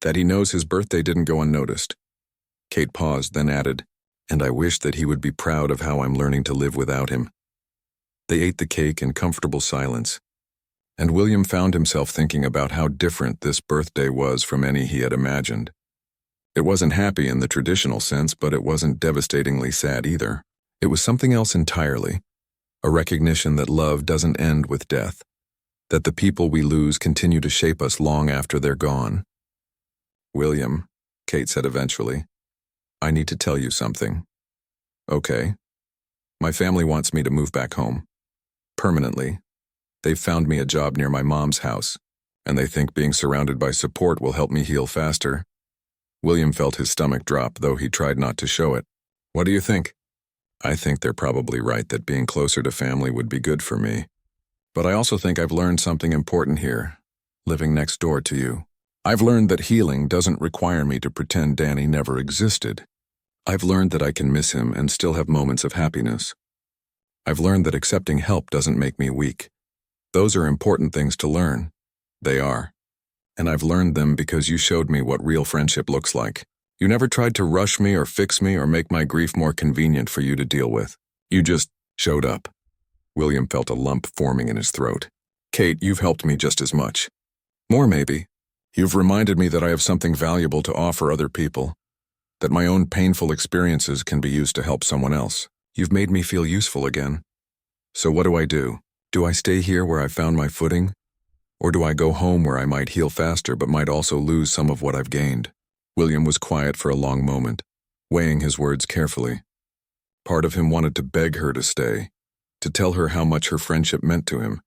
That he knows his birthday didn't go unnoticed." Kate paused, then added, "And I wish that he would be proud of how I'm learning to live without him." They ate the cake in comfortable silence, and William found himself thinking about how different this birthday was from any he had imagined. It wasn't happy in the traditional sense, but it wasn't devastatingly sad either. It was something else entirely, a recognition that love doesn't end with death, that the people we lose continue to shape us long after they're gone. "William," Kate said eventually, "I need to tell you something." "Okay." "My family wants me to move back home. Permanently. They've found me a job near my mom's house, and they think being surrounded by support will help me heal faster." William felt his stomach drop, though he tried not to show it. "What do you think?" "I think they're probably right that being closer to family would be good for me. But I also think I've learned something important here, living next door to you. I've learned that healing doesn't require me to pretend Danny never existed. I've learned that I can miss him and still have moments of happiness. I've learned that accepting help doesn't make me weak. Those are important things to learn. They are. And I've learned them because you showed me what real friendship looks like. You never tried to rush me or fix me or make my grief more convenient for you to deal with. You just showed up." William felt a lump forming in his throat. "Kate, you've helped me just as much. More maybe. You've reminded me that I have something valuable to offer other people, that my own painful experiences can be used to help someone else. You've made me feel useful again. So what do I do? Do I stay here where I found my footing? Or do I go home where I might heal faster but might also lose some of what I've gained?" William was quiet for a long moment, weighing his words carefully. Part of him wanted to beg her to stay, to tell her how much her friendship meant to him,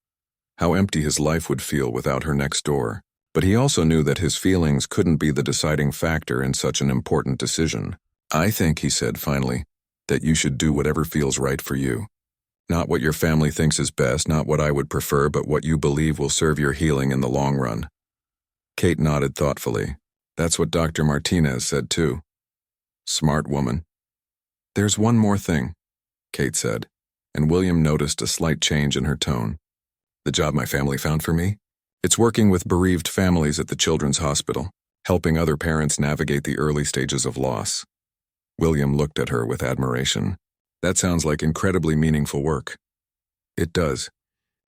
how empty his life would feel without her next door. But he also knew that his feelings couldn't be the deciding factor in such an important decision. "I think," he said finally, "that you should do whatever feels right for you. Not what your family thinks is best, not what I would prefer, but what you believe will serve your healing in the long run." Kate nodded thoughtfully. "That's what Dr. Martinez said too." "Smart woman." "There's one more thing," Kate said, and William noticed a slight change in her tone. "The job my family found for me? It's working with bereaved families at the Children's Hospital, helping other parents navigate the early stages of loss." William looked at her with admiration. "That sounds like incredibly meaningful work." "It does.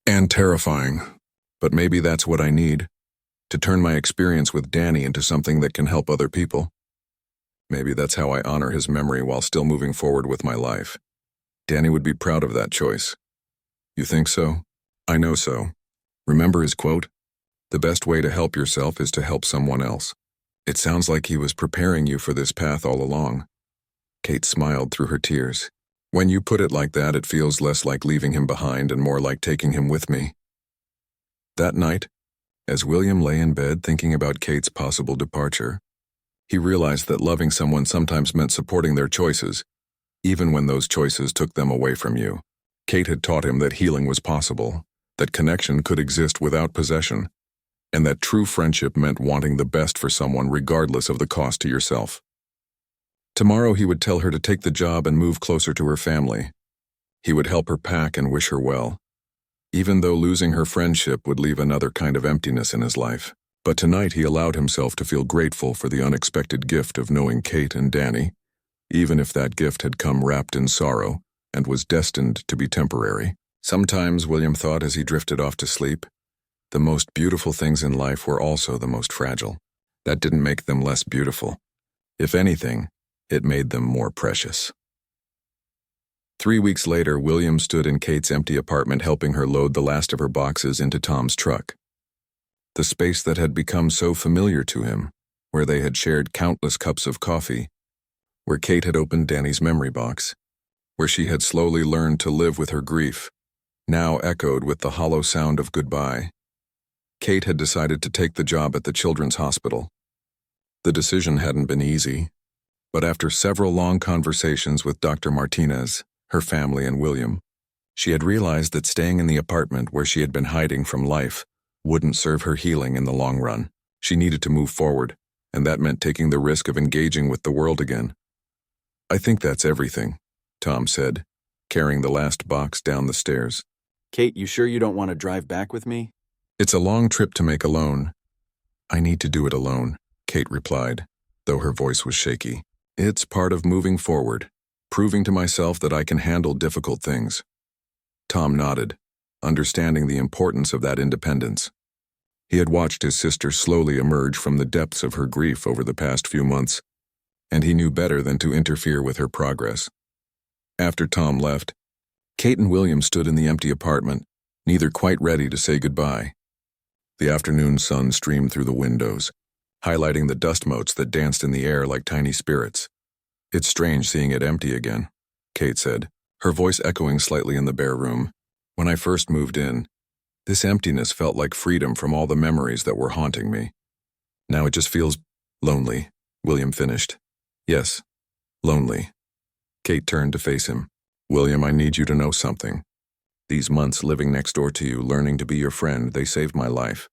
And terrifying. But maybe that's what I need, to turn my experience with Danny into something that can help other people. Maybe that's how I honor his memory while still moving forward with my life. Danny would be proud of that choice." "You think so?" "I know so. Remember his quote? The best way to help yourself is to help someone else. It sounds like he was preparing you for this path all along." Kate smiled through her tears. "When you put it like that, it feels less like leaving him behind and more like taking him with me." That night, as William lay in bed thinking about Kate's possible departure, he realized that loving someone sometimes meant supporting their choices, even when those choices took them away from you. Kate had taught him that healing was possible, that connection could exist without possession, and that true friendship meant wanting the best for someone regardless of the cost to yourself. Tomorrow he would tell her to take the job and move closer to her family. He would help her pack and wish her well, even though losing her friendship would leave another kind of emptiness in his life. But tonight he allowed himself to feel grateful for the unexpected gift of knowing Kate and Danny, even if that gift had come wrapped in sorrow and was destined to be temporary. Sometimes, William thought as he drifted off to sleep, the most beautiful things in life were also the most fragile. That didn't make them less beautiful. If anything, it made them more precious. 3 weeks later, William stood in Kate's empty apartment helping her load the last of her boxes into Tom's truck. The space that had become so familiar to him, where they had shared countless cups of coffee, where Kate had opened Danny's memory box, where she had slowly learned to live with her grief, now echoed with the hollow sound of goodbye. Kate had decided to take the job at the children's hospital. The decision hadn't been easy, but after several long conversations with Dr. Martinez, her family, and William, she had realized that staying in the apartment where she had been hiding from life wouldn't serve her healing in the long run. She needed to move forward, and that meant taking the risk of engaging with the world again. "I think that's everything," Tom said, carrying the last box down the stairs. "Kate, you sure you don't want to drive back with me?" "It's a long trip to make alone." "I need to do it alone," Kate replied, though her voice was shaky. "It's part of moving forward, proving to myself that I can handle difficult things." Tom nodded, understanding the importance of that independence. He had watched his sister slowly emerge from the depths of her grief over the past few months, and he knew better than to interfere with her progress. After Tom left, Kate and William stood in the empty apartment, neither quite ready to say goodbye. The afternoon sun streamed through the windows, highlighting the dust motes that danced in the air like tiny spirits. "It's strange seeing it empty again," Kate said, her voice echoing slightly in the bare room. "When I first moved in, this emptiness felt like freedom from all the memories that were haunting me. Now it just feels lonely," William finished. "Yes, lonely." Kate turned to face him. "William, I need you to know something. These months living next door to you, learning to be your friend, they saved my life.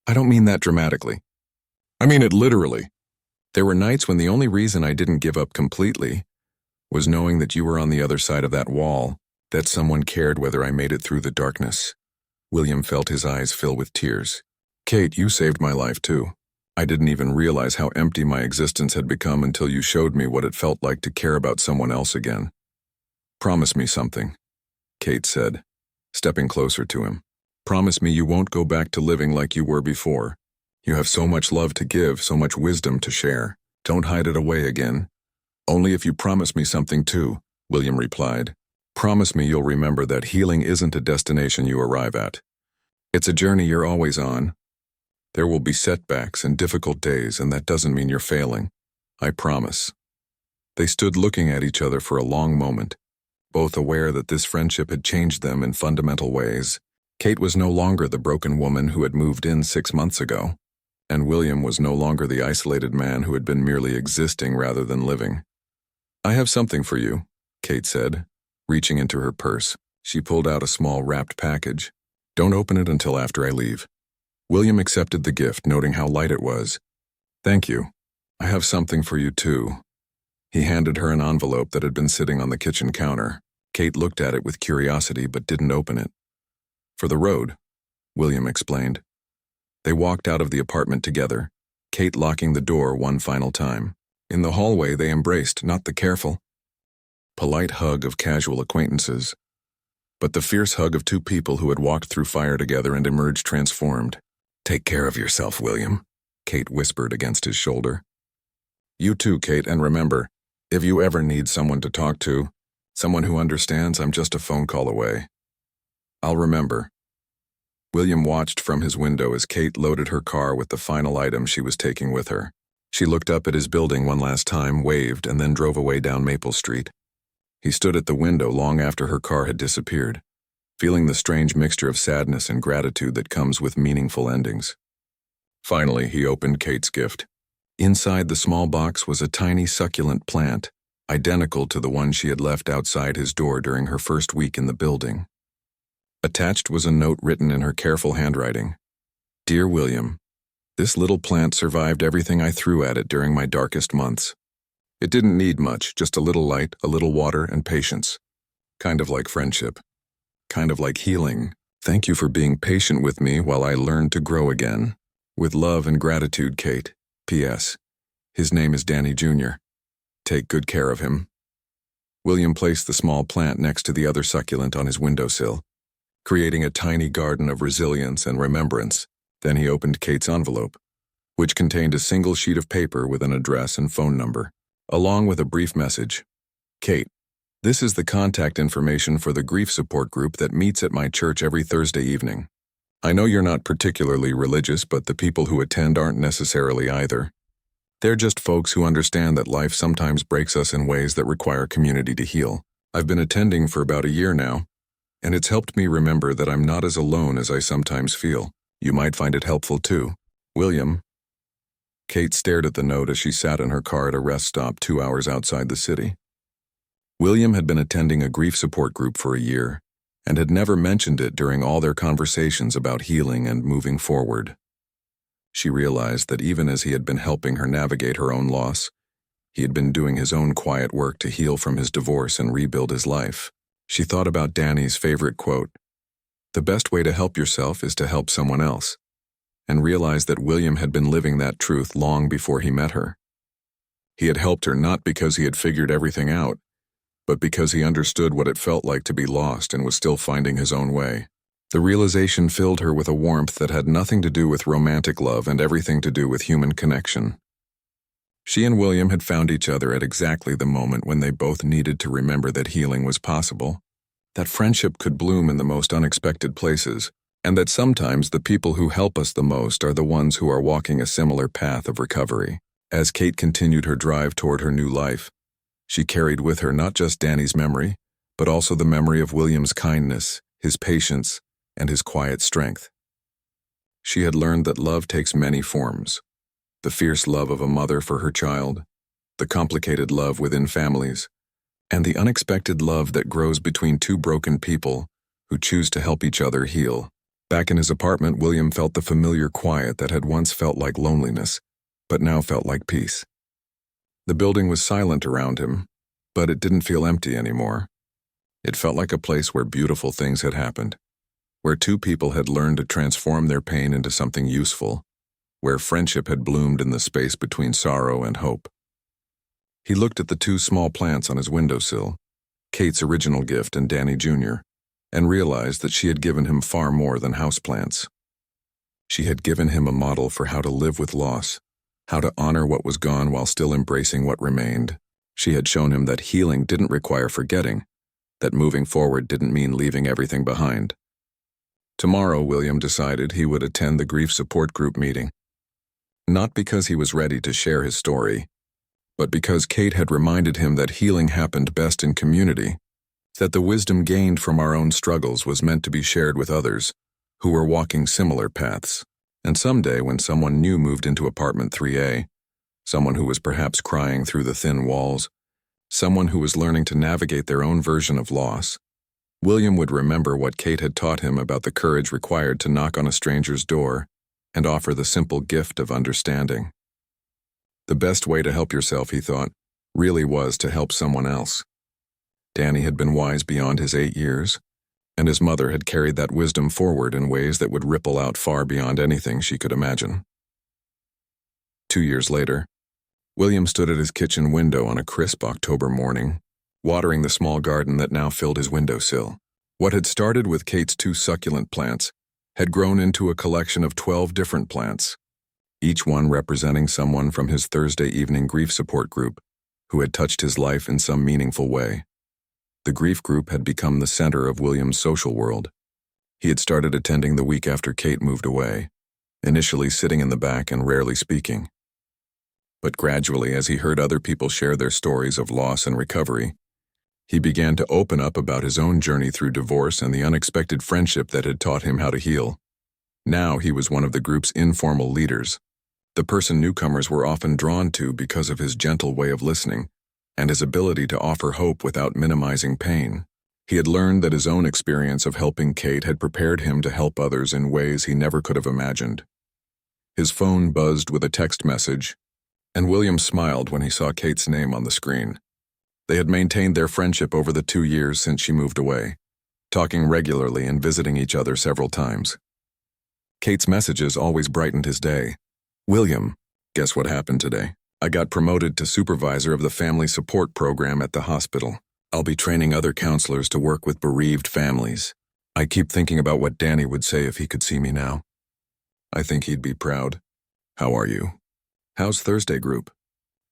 I don't mean that dramatically. I mean it literally. There were nights when the only reason I didn't give up completely was knowing that you were on the other side of that wall, that someone cared whether I made it through the darkness." William felt his eyes fill with tears. "Kate, you saved my life too. I didn't even realize how empty my existence had become until you showed me what it felt like to care about someone else again. Promise me something," Kate said, stepping closer to him. "Promise me you won't go back to living like you were before. You have so much love to give, so much wisdom to share. Don't hide it away again." "Only if you promise me something too," William replied. "Promise me you'll remember that healing isn't a destination you arrive at. It's a journey you're always on. There will be setbacks and difficult days, and that doesn't mean you're failing. I promise." They stood looking at each other for a long moment, both aware that this friendship had changed them in fundamental ways. Kate was no longer the broken woman who had moved in 6 months ago, and William was no longer the isolated man who had been merely existing rather than living. "I have something for you," Kate said, reaching into her purse. She pulled out a small wrapped package. "Don't open it until after I leave." William accepted the gift, noting how light it was. "Thank you. I have something for you too." He handed her an envelope that had been sitting on the kitchen counter. Kate looked at it with curiosity but didn't open it. "For the road," William explained. They walked out of the apartment together, Kate locking the door one final time. In the hallway they embraced, not the careful, polite hug of casual acquaintances, but the fierce hug of two people who had walked through fire together and emerged transformed. "Take care of yourself, William," Kate whispered against his shoulder. "You too, Kate, and remember, if you ever need someone to talk to, someone who understands, I'm just a phone call away." "I'll remember." William watched from his window as Kate loaded her car with the final item she was taking with her. She looked up at his building one last time, waved, and then drove away down Maple Street. He stood at the window long after her car had disappeared, feeling the strange mixture of sadness and gratitude that comes with meaningful endings. Finally, he opened Kate's gift. Inside the small box was a tiny succulent plant, identical to the one she had left outside his door during her first week in the building. Attached was a note written in her careful handwriting. "Dear William, this little plant survived everything I threw at it during my darkest months. It didn't need much, just a little light, a little water, and patience. Kind of like friendship. Kind of like healing. Thank you for being patient with me while I learned to grow again. With love and gratitude, Kate. P.S. His name is Danny Jr. Take good care of him." William placed the small plant next to the other succulent on his windowsill, creating a tiny garden of resilience and remembrance. Then he opened Kate's envelope, which contained a single sheet of paper with an address and phone number, along with a brief message. "Kate, This is the contact information for the grief support group that meets at my church every Thursday evening. I know you're not particularly religious, but the people who attend aren't necessarily either. They're just folks who understand that life sometimes breaks us in ways that require community to heal. I've been attending for about a year now, and it's helped me remember that I'm not as alone as I sometimes feel. You might find it helpful too. William. Kate stared at the note as she sat in her car at a rest stop 2 hours outside the city. William had been attending a grief support group for a year, and had never mentioned it during all their conversations about healing and moving forward. She realized that even as he had been helping her navigate her own loss, he had been doing his own quiet work to heal from his divorce and rebuild his life. She thought about Danny's favorite quote, "The best way to help yourself is to help someone else," and realized that William had been living that truth long before he met her. He had helped her not because he had figured everything out, but because he understood what it felt like to be lost and was still finding his own way. The realization filled her with a warmth that had nothing to do with romantic love and everything to do with human connection. She and William had found each other at exactly the moment when they both needed to remember that healing was possible, that friendship could bloom in the most unexpected places, and that sometimes the people who help us the most are the ones who are walking a similar path of recovery. As Kate continued her drive toward her new life, she carried with her not just Danny's memory, but also the memory of William's kindness, his patience, and his quiet strength. She had learned that love takes many forms: the fierce love of a mother for her child, the complicated love within families, and the unexpected love that grows between two broken people who choose to help each other heal. Back in his apartment, William felt the familiar quiet that had once felt like loneliness, but now felt like peace. The building was silent around him, but it didn't feel empty anymore. It felt like a place where beautiful things had happened, where two people had learned to transform their pain into something useful, where friendship had bloomed in the space between sorrow and hope. He looked at the two small plants on his windowsill, Kate's original gift and Danny Jr., and realized that she had given him far more than houseplants. She had given him a model for how to live with loss, how to honor what was gone while still embracing what remained. She had shown him that healing didn't require forgetting, that moving forward didn't mean leaving everything behind. Tomorrow, William decided he would attend the grief support group meeting. Not because he was ready to share his story, but because Kate had reminded him that healing happened best in community, that the wisdom gained from our own struggles was meant to be shared with others who were walking similar paths. And someday, when someone new moved into apartment 3A, someone who was perhaps crying through the thin walls, someone who was learning to navigate their own version of loss, William would remember what Kate had taught him about the courage required to knock on a stranger's door and offer the simple gift of understanding. The best way to help yourself, he thought, really was to help someone else. Danny had been wise beyond his 8 years, and his mother had carried that wisdom forward in ways that would ripple out far beyond anything she could imagine. 2 years later, William stood at his kitchen window on a crisp October morning, watering the small garden that now filled his windowsill. What had started with Kate's 2 succulent plants had grown into a collection of 12 different plants, each one representing someone from his Thursday evening grief support group who had touched his life in some meaningful way. The grief group had become the center of William's social world. He had started attending the week after Kate moved away, initially sitting in the back and rarely speaking. But gradually, as he heard other people share their stories of loss and recovery, he began to open up about his own journey through divorce and the unexpected friendship that had taught him how to heal. Now he was one of the group's informal leaders, the person newcomers were often drawn to because of his gentle way of listening and his ability to offer hope without minimizing pain. He had learned that his own experience of helping Kate had prepared him to help others in ways he never could have imagined. His phone buzzed with a text message, and William smiled when he saw Kate's name on the screen. They had maintained their friendship over the 2 years since she moved away, talking regularly and visiting each other several times. Kate's messages always brightened his day. "William, guess what happened today? I got promoted to supervisor of the family support program at the hospital. I'll be training other counselors to work with bereaved families. I keep thinking about what Danny would say if he could see me now. I think he'd be proud. How are you? How's Thursday group?"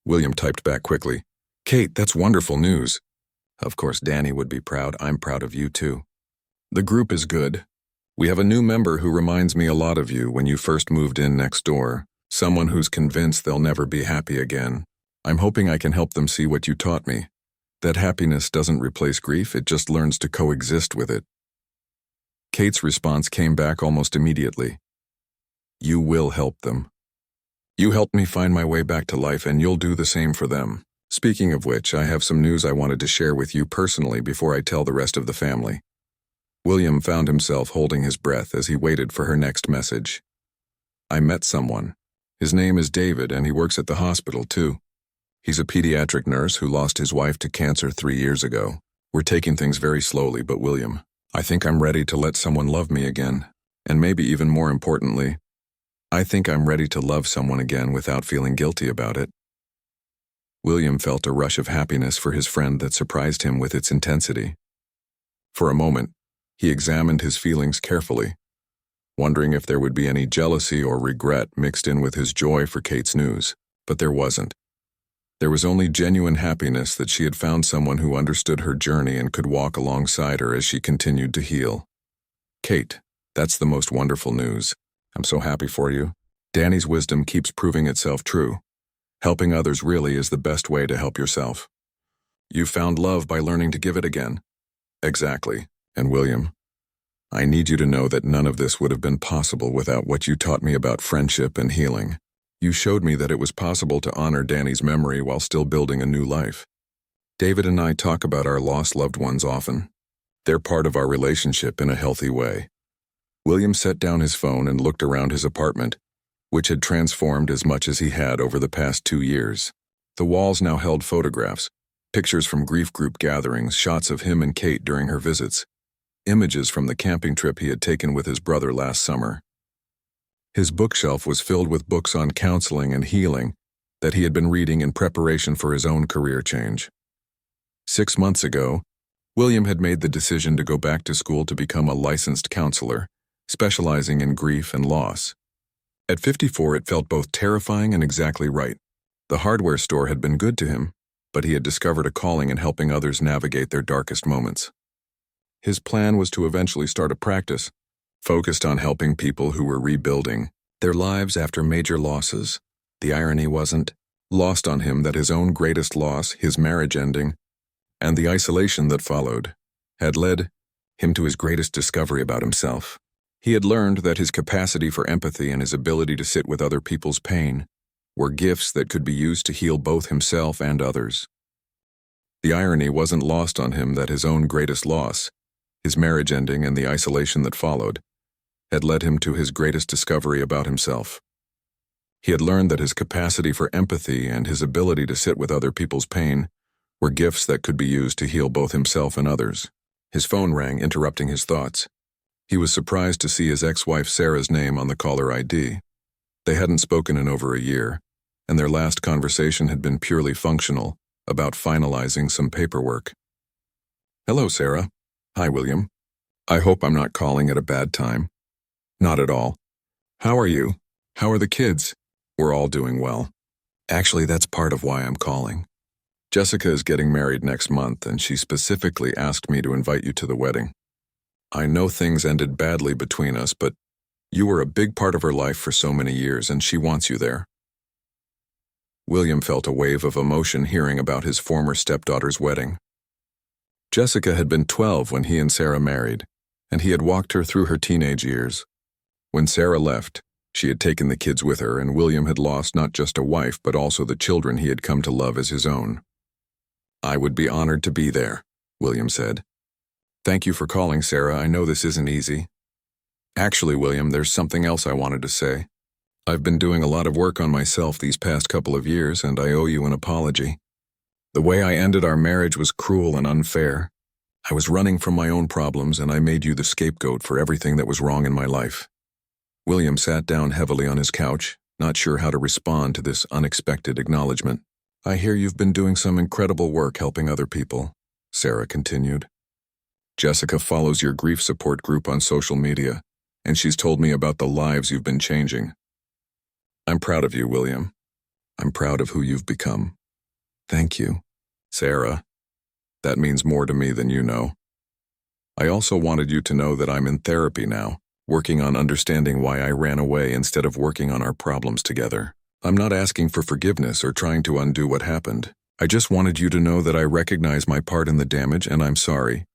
William typed back quickly. "Kate, that's wonderful news. Of course, Danny would be proud. I'm proud of you too. The group is good. We have a new member who reminds me a lot of you when you first moved in next door. Someone who's convinced they'll never be happy again. I'm hoping I can help them see what you taught me. That happiness doesn't replace grief, it just learns to coexist with it. Kate's response came back almost immediately. You will help them. You helped me find my way back to life, and you'll do the same for them. Speaking of which, I have some news I wanted to share with you personally before I tell the rest of the family. William found himself holding his breath as he waited for her next message. I met someone. His name is David, and he works at the hospital too. He's a pediatric nurse who lost his wife to cancer 3 years ago. We're taking things very slowly, but William, I think I'm ready to let someone love me again. And maybe even more importantly, I think I'm ready to love someone again without feeling guilty about it. William felt a rush of happiness for his friend that surprised him with its intensity. For a moment, he examined his feelings carefully, wondering if there would be any jealousy or regret mixed in with his joy for Kate's news, but there wasn't. There was only genuine happiness that she had found someone who understood her journey and could walk alongside her as she continued to heal. Kate, that's the most wonderful news. I'm so happy for you. Danny's wisdom keeps proving itself true. Helping others really is the best way to help yourself. You found love by learning to give it again. Exactly. And William, I need you to know that none of this would have been possible without what you taught me about friendship and healing. You showed me that it was possible to honor Danny's memory while still building a new life. David and I talk about our lost loved ones often. They're part of our relationship in a healthy way. William set down his phone and looked around his apartment, which had transformed as much as he had over the past 2 years. The walls now held photographs, pictures from grief group gatherings, shots of him and Kate during her visits, images from the camping trip he had taken with his brother last summer. His bookshelf was filled with books on counseling and healing that he had been reading in preparation for his own career change. 6 months ago, William had made the decision to go back to school to become a licensed counselor, specializing in grief and loss. At 54, it felt both terrifying and exactly right. The hardware store had been good to him, but he had discovered a calling in helping others navigate their darkest moments. His plan was to eventually start a practice, focused on helping people who were rebuilding their lives after major losses. The irony wasn't lost on him that his own greatest loss, his marriage ending, and the isolation that followed, had led him to his greatest discovery about himself. He had learned that his capacity for empathy and his ability to sit with other people's pain were gifts that could be used to heal both himself and others. The irony wasn't lost on him that his own greatest loss, his marriage ending and the isolation that followed, had led him to his greatest discovery about himself. He had learned that his capacity for empathy and his ability to sit with other people's pain were gifts that could be used to heal both himself and others. His phone rang, interrupting his thoughts. He was surprised to see his ex-wife Sarah's name on the caller ID. They hadn't spoken in over a year, and their last conversation had been purely functional, about finalizing some paperwork. Hello, Sarah. Hi, William. I hope I'm not calling at a bad time. Not at all. How are you? How are the kids? We're all doing well. Actually, that's part of why I'm calling. Jessica is getting married next month, and she specifically asked me to invite you to the wedding. I know things ended badly between us, but you were a big part of her life for so many years, and she wants you there. William felt a wave of emotion hearing about his former stepdaughter's wedding. Jessica had been 12 when he and Sarah married, and he had walked her through her teenage years. When Sarah left, she had taken the kids with her, and William had lost not just a wife but also the children he had come to love as his own. I would be honored to be there, William said. Thank you for calling, Sarah. I know this isn't easy. Actually, William, there's something else I wanted to say. I've been doing a lot of work on myself these past couple of years, and I owe you an apology. The way I ended our marriage was cruel and unfair. I was running from my own problems, and I made you the scapegoat for everything that was wrong in my life. William sat down heavily on his couch, not sure how to respond to this unexpected acknowledgement. I hear you've been doing some incredible work helping other people, Sarah continued. Jessica follows your grief support group on social media, and she's told me about the lives you've been changing. I'm proud of you, William. I'm proud of who you've become. Thank you, Sarah. That means more to me than you know. I also wanted you to know that I'm in therapy now, working on understanding why I ran away instead of working on our problems together. I'm not asking for forgiveness or trying to undo what happened. I just wanted you to know that I recognize my part in the damage and I'm sorry."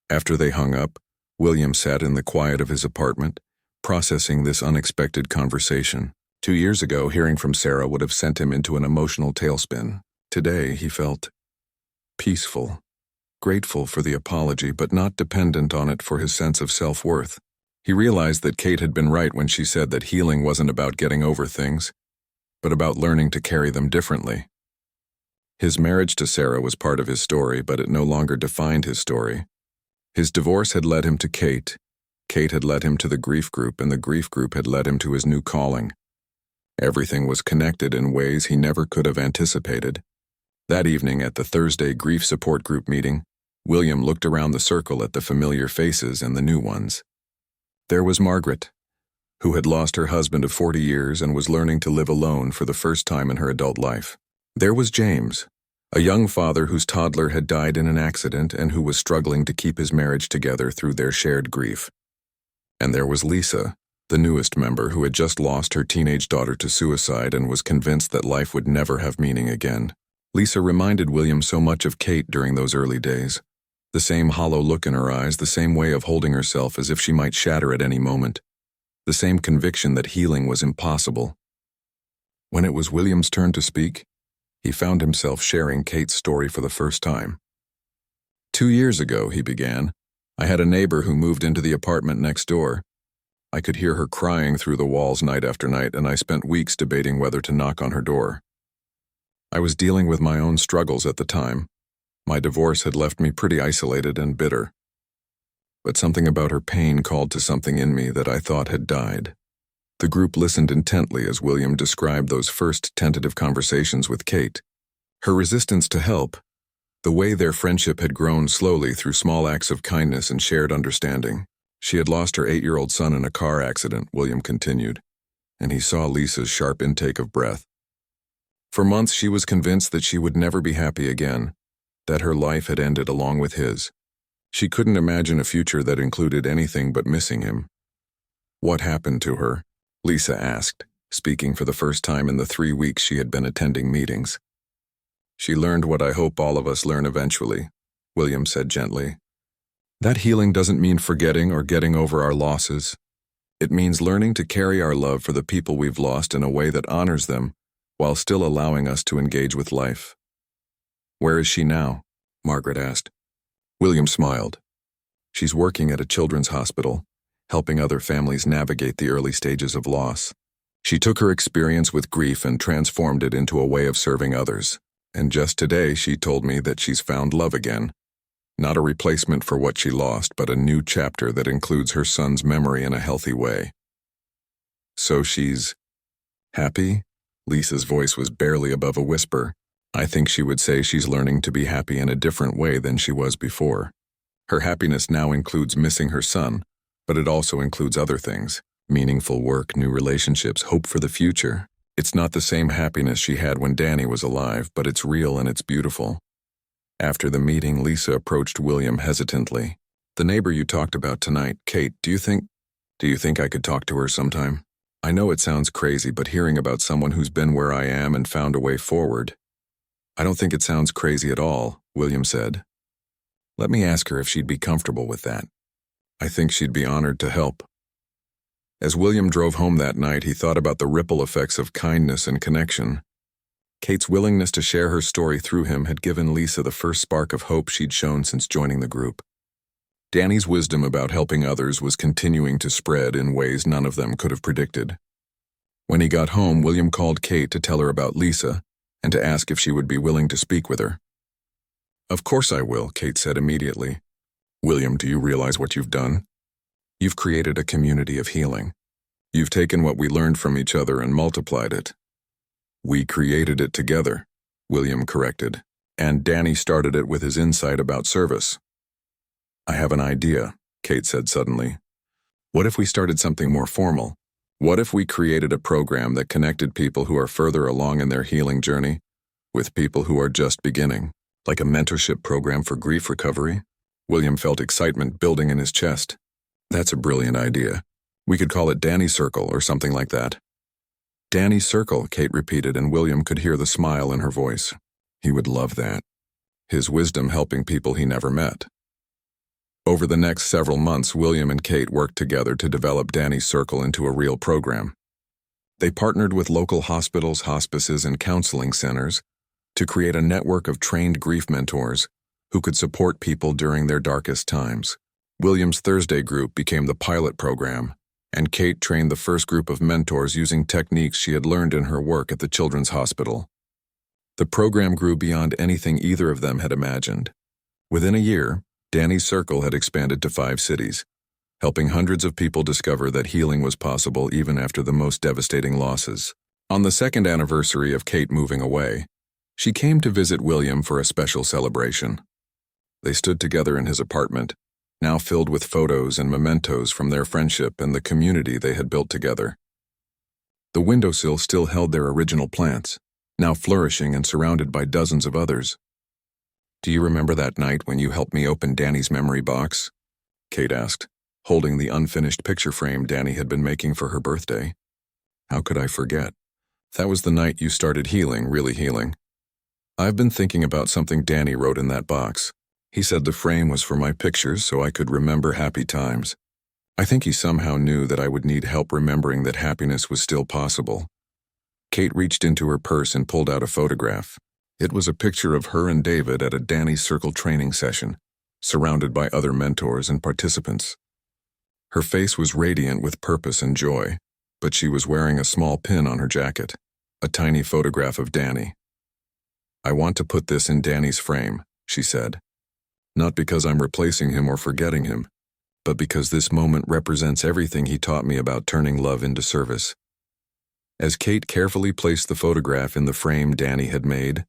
After they hung up, William sat in the quiet of his apartment, processing this unexpected conversation. 2 years ago, hearing from Sarah would have sent him into an emotional tailspin. Today, he felt peaceful, grateful for the apology, but not dependent on it for his sense of self-worth. He realized that Kate had been right when she said that healing wasn't about getting over things, but about learning to carry them differently. His marriage to Sarah was part of his story, but it no longer defined his story. His divorce had led him to Kate. Kate had led him to the grief group, and the grief group had led him to his new calling. Everything was connected in ways he never could have anticipated. That evening at the Thursday grief support group meeting, William looked around the circle at the familiar faces and the new ones. There was Margaret, who had lost her husband of 40 years and was learning to live alone for the first time in her adult life. There was James, a young father whose toddler had died in an accident and who was struggling to keep his marriage together through their shared grief. And there was Lisa, the newest member who had just lost her teenage daughter to suicide and was convinced that life would never have meaning again. Lisa reminded William so much of Kate during those early days. The same hollow look in her eyes, the same way of holding herself as if she might shatter at any moment. The same conviction that healing was impossible. When it was William's turn to speak, he found himself sharing Kate's story for the first time. 2 years ago, he began, I had a neighbor who moved into the apartment next door. I could hear her crying through the walls night after night, and I spent weeks debating whether to knock on her door. I was dealing with my own struggles at the time. My divorce had left me pretty isolated and bitter. But something about her pain called to something in me that I thought had died. The group listened intently as William described those first tentative conversations with Kate. Her resistance to help, the way their friendship had grown slowly through small acts of kindness and shared understanding. She had lost her 8-year-old son in a car accident, William continued, and he saw Lisa's sharp intake of breath. For months she was convinced that she would never be happy again, that her life had ended along with his. She couldn't imagine a future that included anything but missing him. What happened to her? Lisa asked, speaking for the first time in the 3 weeks she had been attending meetings. She learned what I hope all of us learn eventually, William said gently. That healing doesn't mean forgetting or getting over our losses. It means learning to carry our love for the people we've lost in a way that honors them while still allowing us to engage with life. Where is she now? Margaret asked. William smiled. She's working at a children's hospital, helping other families navigate the early stages of loss. She took her experience with grief and transformed it into a way of serving others. And just today she told me that she's found love again. Not a replacement for what she lost, but a new chapter that includes her son's memory in a healthy way. So she's happy? Lisa's voice was barely above a whisper. I think she would say she's learning to be happy in a different way than she was before. Her happiness now includes missing her son, but it also includes other things. Meaningful work, new relationships, hope for the future. It's not the same happiness she had when Danny was alive, but it's real and it's beautiful. After the meeting, Lisa approached William hesitantly. The neighbor you talked about tonight, Kate, do you think I could talk to her sometime? I know it sounds crazy, but hearing about someone who's been where I am and found a way forward. I don't think it sounds crazy at all, William said. Let me ask her if she'd be comfortable with that. I think she'd be honored to help. As William drove home that night, he thought about the ripple effects of kindness and connection. Kate's willingness to share her story through him had given Lisa the first spark of hope she'd shown since joining the group. Danny's wisdom about helping others was continuing to spread in ways none of them could have predicted. When he got home, William called Kate to tell her about Lisa and to ask if she would be willing to speak with her. Of course I will, Kate said immediately. William, do you realize what you've done? You've created a community of healing. You've taken what we learned from each other and multiplied it. We created it together, William corrected, and Danny started it with his insight about service. I have an idea, Kate said suddenly. What if we started something more formal? What if we created a program that connected people who are further along in their healing journey with people who are just beginning? Like a mentorship program for grief recovery? William felt excitement building in his chest. That's a brilliant idea. We could call it Danny's Circle or something like that. Danny's Circle, Kate repeated, and William could hear the smile in her voice. He would love that. His wisdom helping people he never met. Over the next several months, William and Kate worked together to develop Danny's Circle into a real program. They partnered with local hospitals, hospices, and counseling centers to create a network of trained grief mentors who could support people during their darkest times. William's Thursday group became the pilot program, and Kate trained the first group of mentors using techniques she had learned in her work at the Children's Hospital. The program grew beyond anything either of them had imagined. Within a year, Danny's Circle had expanded to 5 cities, helping hundreds of people discover that healing was possible even after the most devastating losses. On the second anniversary of Kate moving away, she came to visit William for a special celebration. They stood together in his apartment, now filled with photos and mementos from their friendship and the community they had built together. The windowsill still held their original plants, now flourishing and surrounded by dozens of others. "Do you remember that night when you helped me open Danny's memory box?" Kate asked, holding the unfinished picture frame Danny had been making for her birthday. "How could I forget? That was the night you started healing, really healing. I've been thinking about something Danny wrote in that box. He said the frame was for my pictures so I could remember happy times. I think he somehow knew that I would need help remembering that happiness was still possible." Kate reached into her purse and pulled out a photograph. It was a picture of her and David at a Danny's Circle training session, surrounded by other mentors and participants. Her face was radiant with purpose and joy, but she was wearing a small pin on her jacket, a tiny photograph of Danny. "I want to put this in Danny's frame," she said. "Not because I'm replacing him or forgetting him, but because this moment represents everything he taught me about turning love into service." As Kate carefully placed the photograph in the frame Danny had made,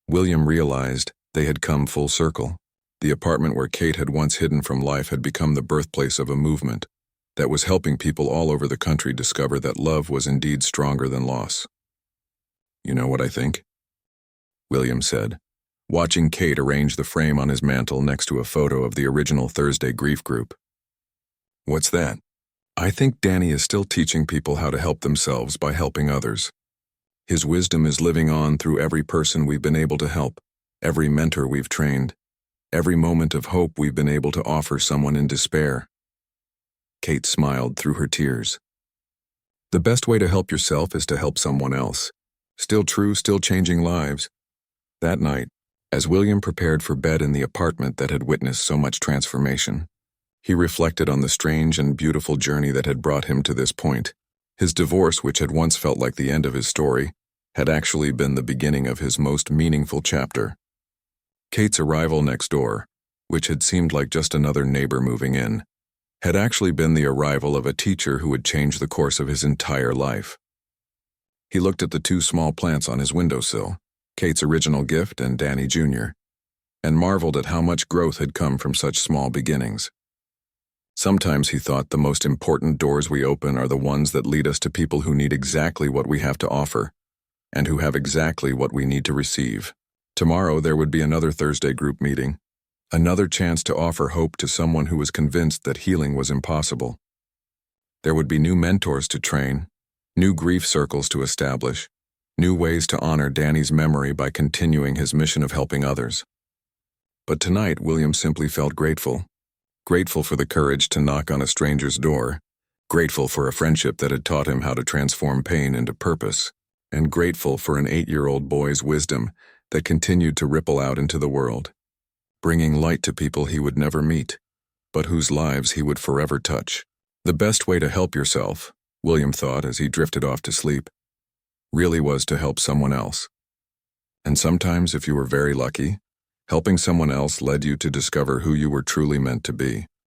William realized they had come full circle. The apartment where Kate had once hidden from life had become the birthplace of a movement that was helping people all over the country discover that love was indeed stronger than loss. "You know what I think?" William said, watching Kate arrange the frame on his mantel next to a photo of the original Thursday grief group. "What's that?" "I think Danny is still teaching people how to help themselves by helping others. His wisdom is living on through every person we've been able to help, every mentor we've trained, every moment of hope we've been able to offer someone in despair." Kate smiled through her tears. "The best way to help yourself is to help someone else. Still true, still changing lives." That night, as William prepared for bed in the apartment that had witnessed so much transformation, he reflected on the strange and beautiful journey that had brought him to this point. His divorce, which had once felt like the end of his story, had actually been the beginning of his most meaningful chapter. Kate's arrival next door, which had seemed like just another neighbor moving in, had actually been the arrival of a teacher who would change the course of his entire life. He looked at the 2 small plants on his windowsill, Kate's original gift and Danny Jr., and marveled at how much growth had come from such small beginnings. Sometimes he thought the most important doors we open are the ones that lead us to people who need exactly what we have to offer, and who have exactly what we need to receive. Tomorrow there would be another Thursday group meeting, another chance to offer hope to someone who was convinced that healing was impossible. There would be new mentors to train, new grief circles to establish, new ways to honor Danny's memory by continuing his mission of helping others. But tonight William simply felt grateful. Grateful for the courage to knock on a stranger's door, grateful for a friendship that had taught him how to transform pain into purpose, and grateful for an 8-year-old boy's wisdom that continued to ripple out into the world, bringing light to people he would never meet, but whose lives he would forever touch. The best way to help yourself, William thought as he drifted off to sleep, really was to help someone else. And sometimes, if you were very lucky, helping someone else led you to discover who you were truly meant to be.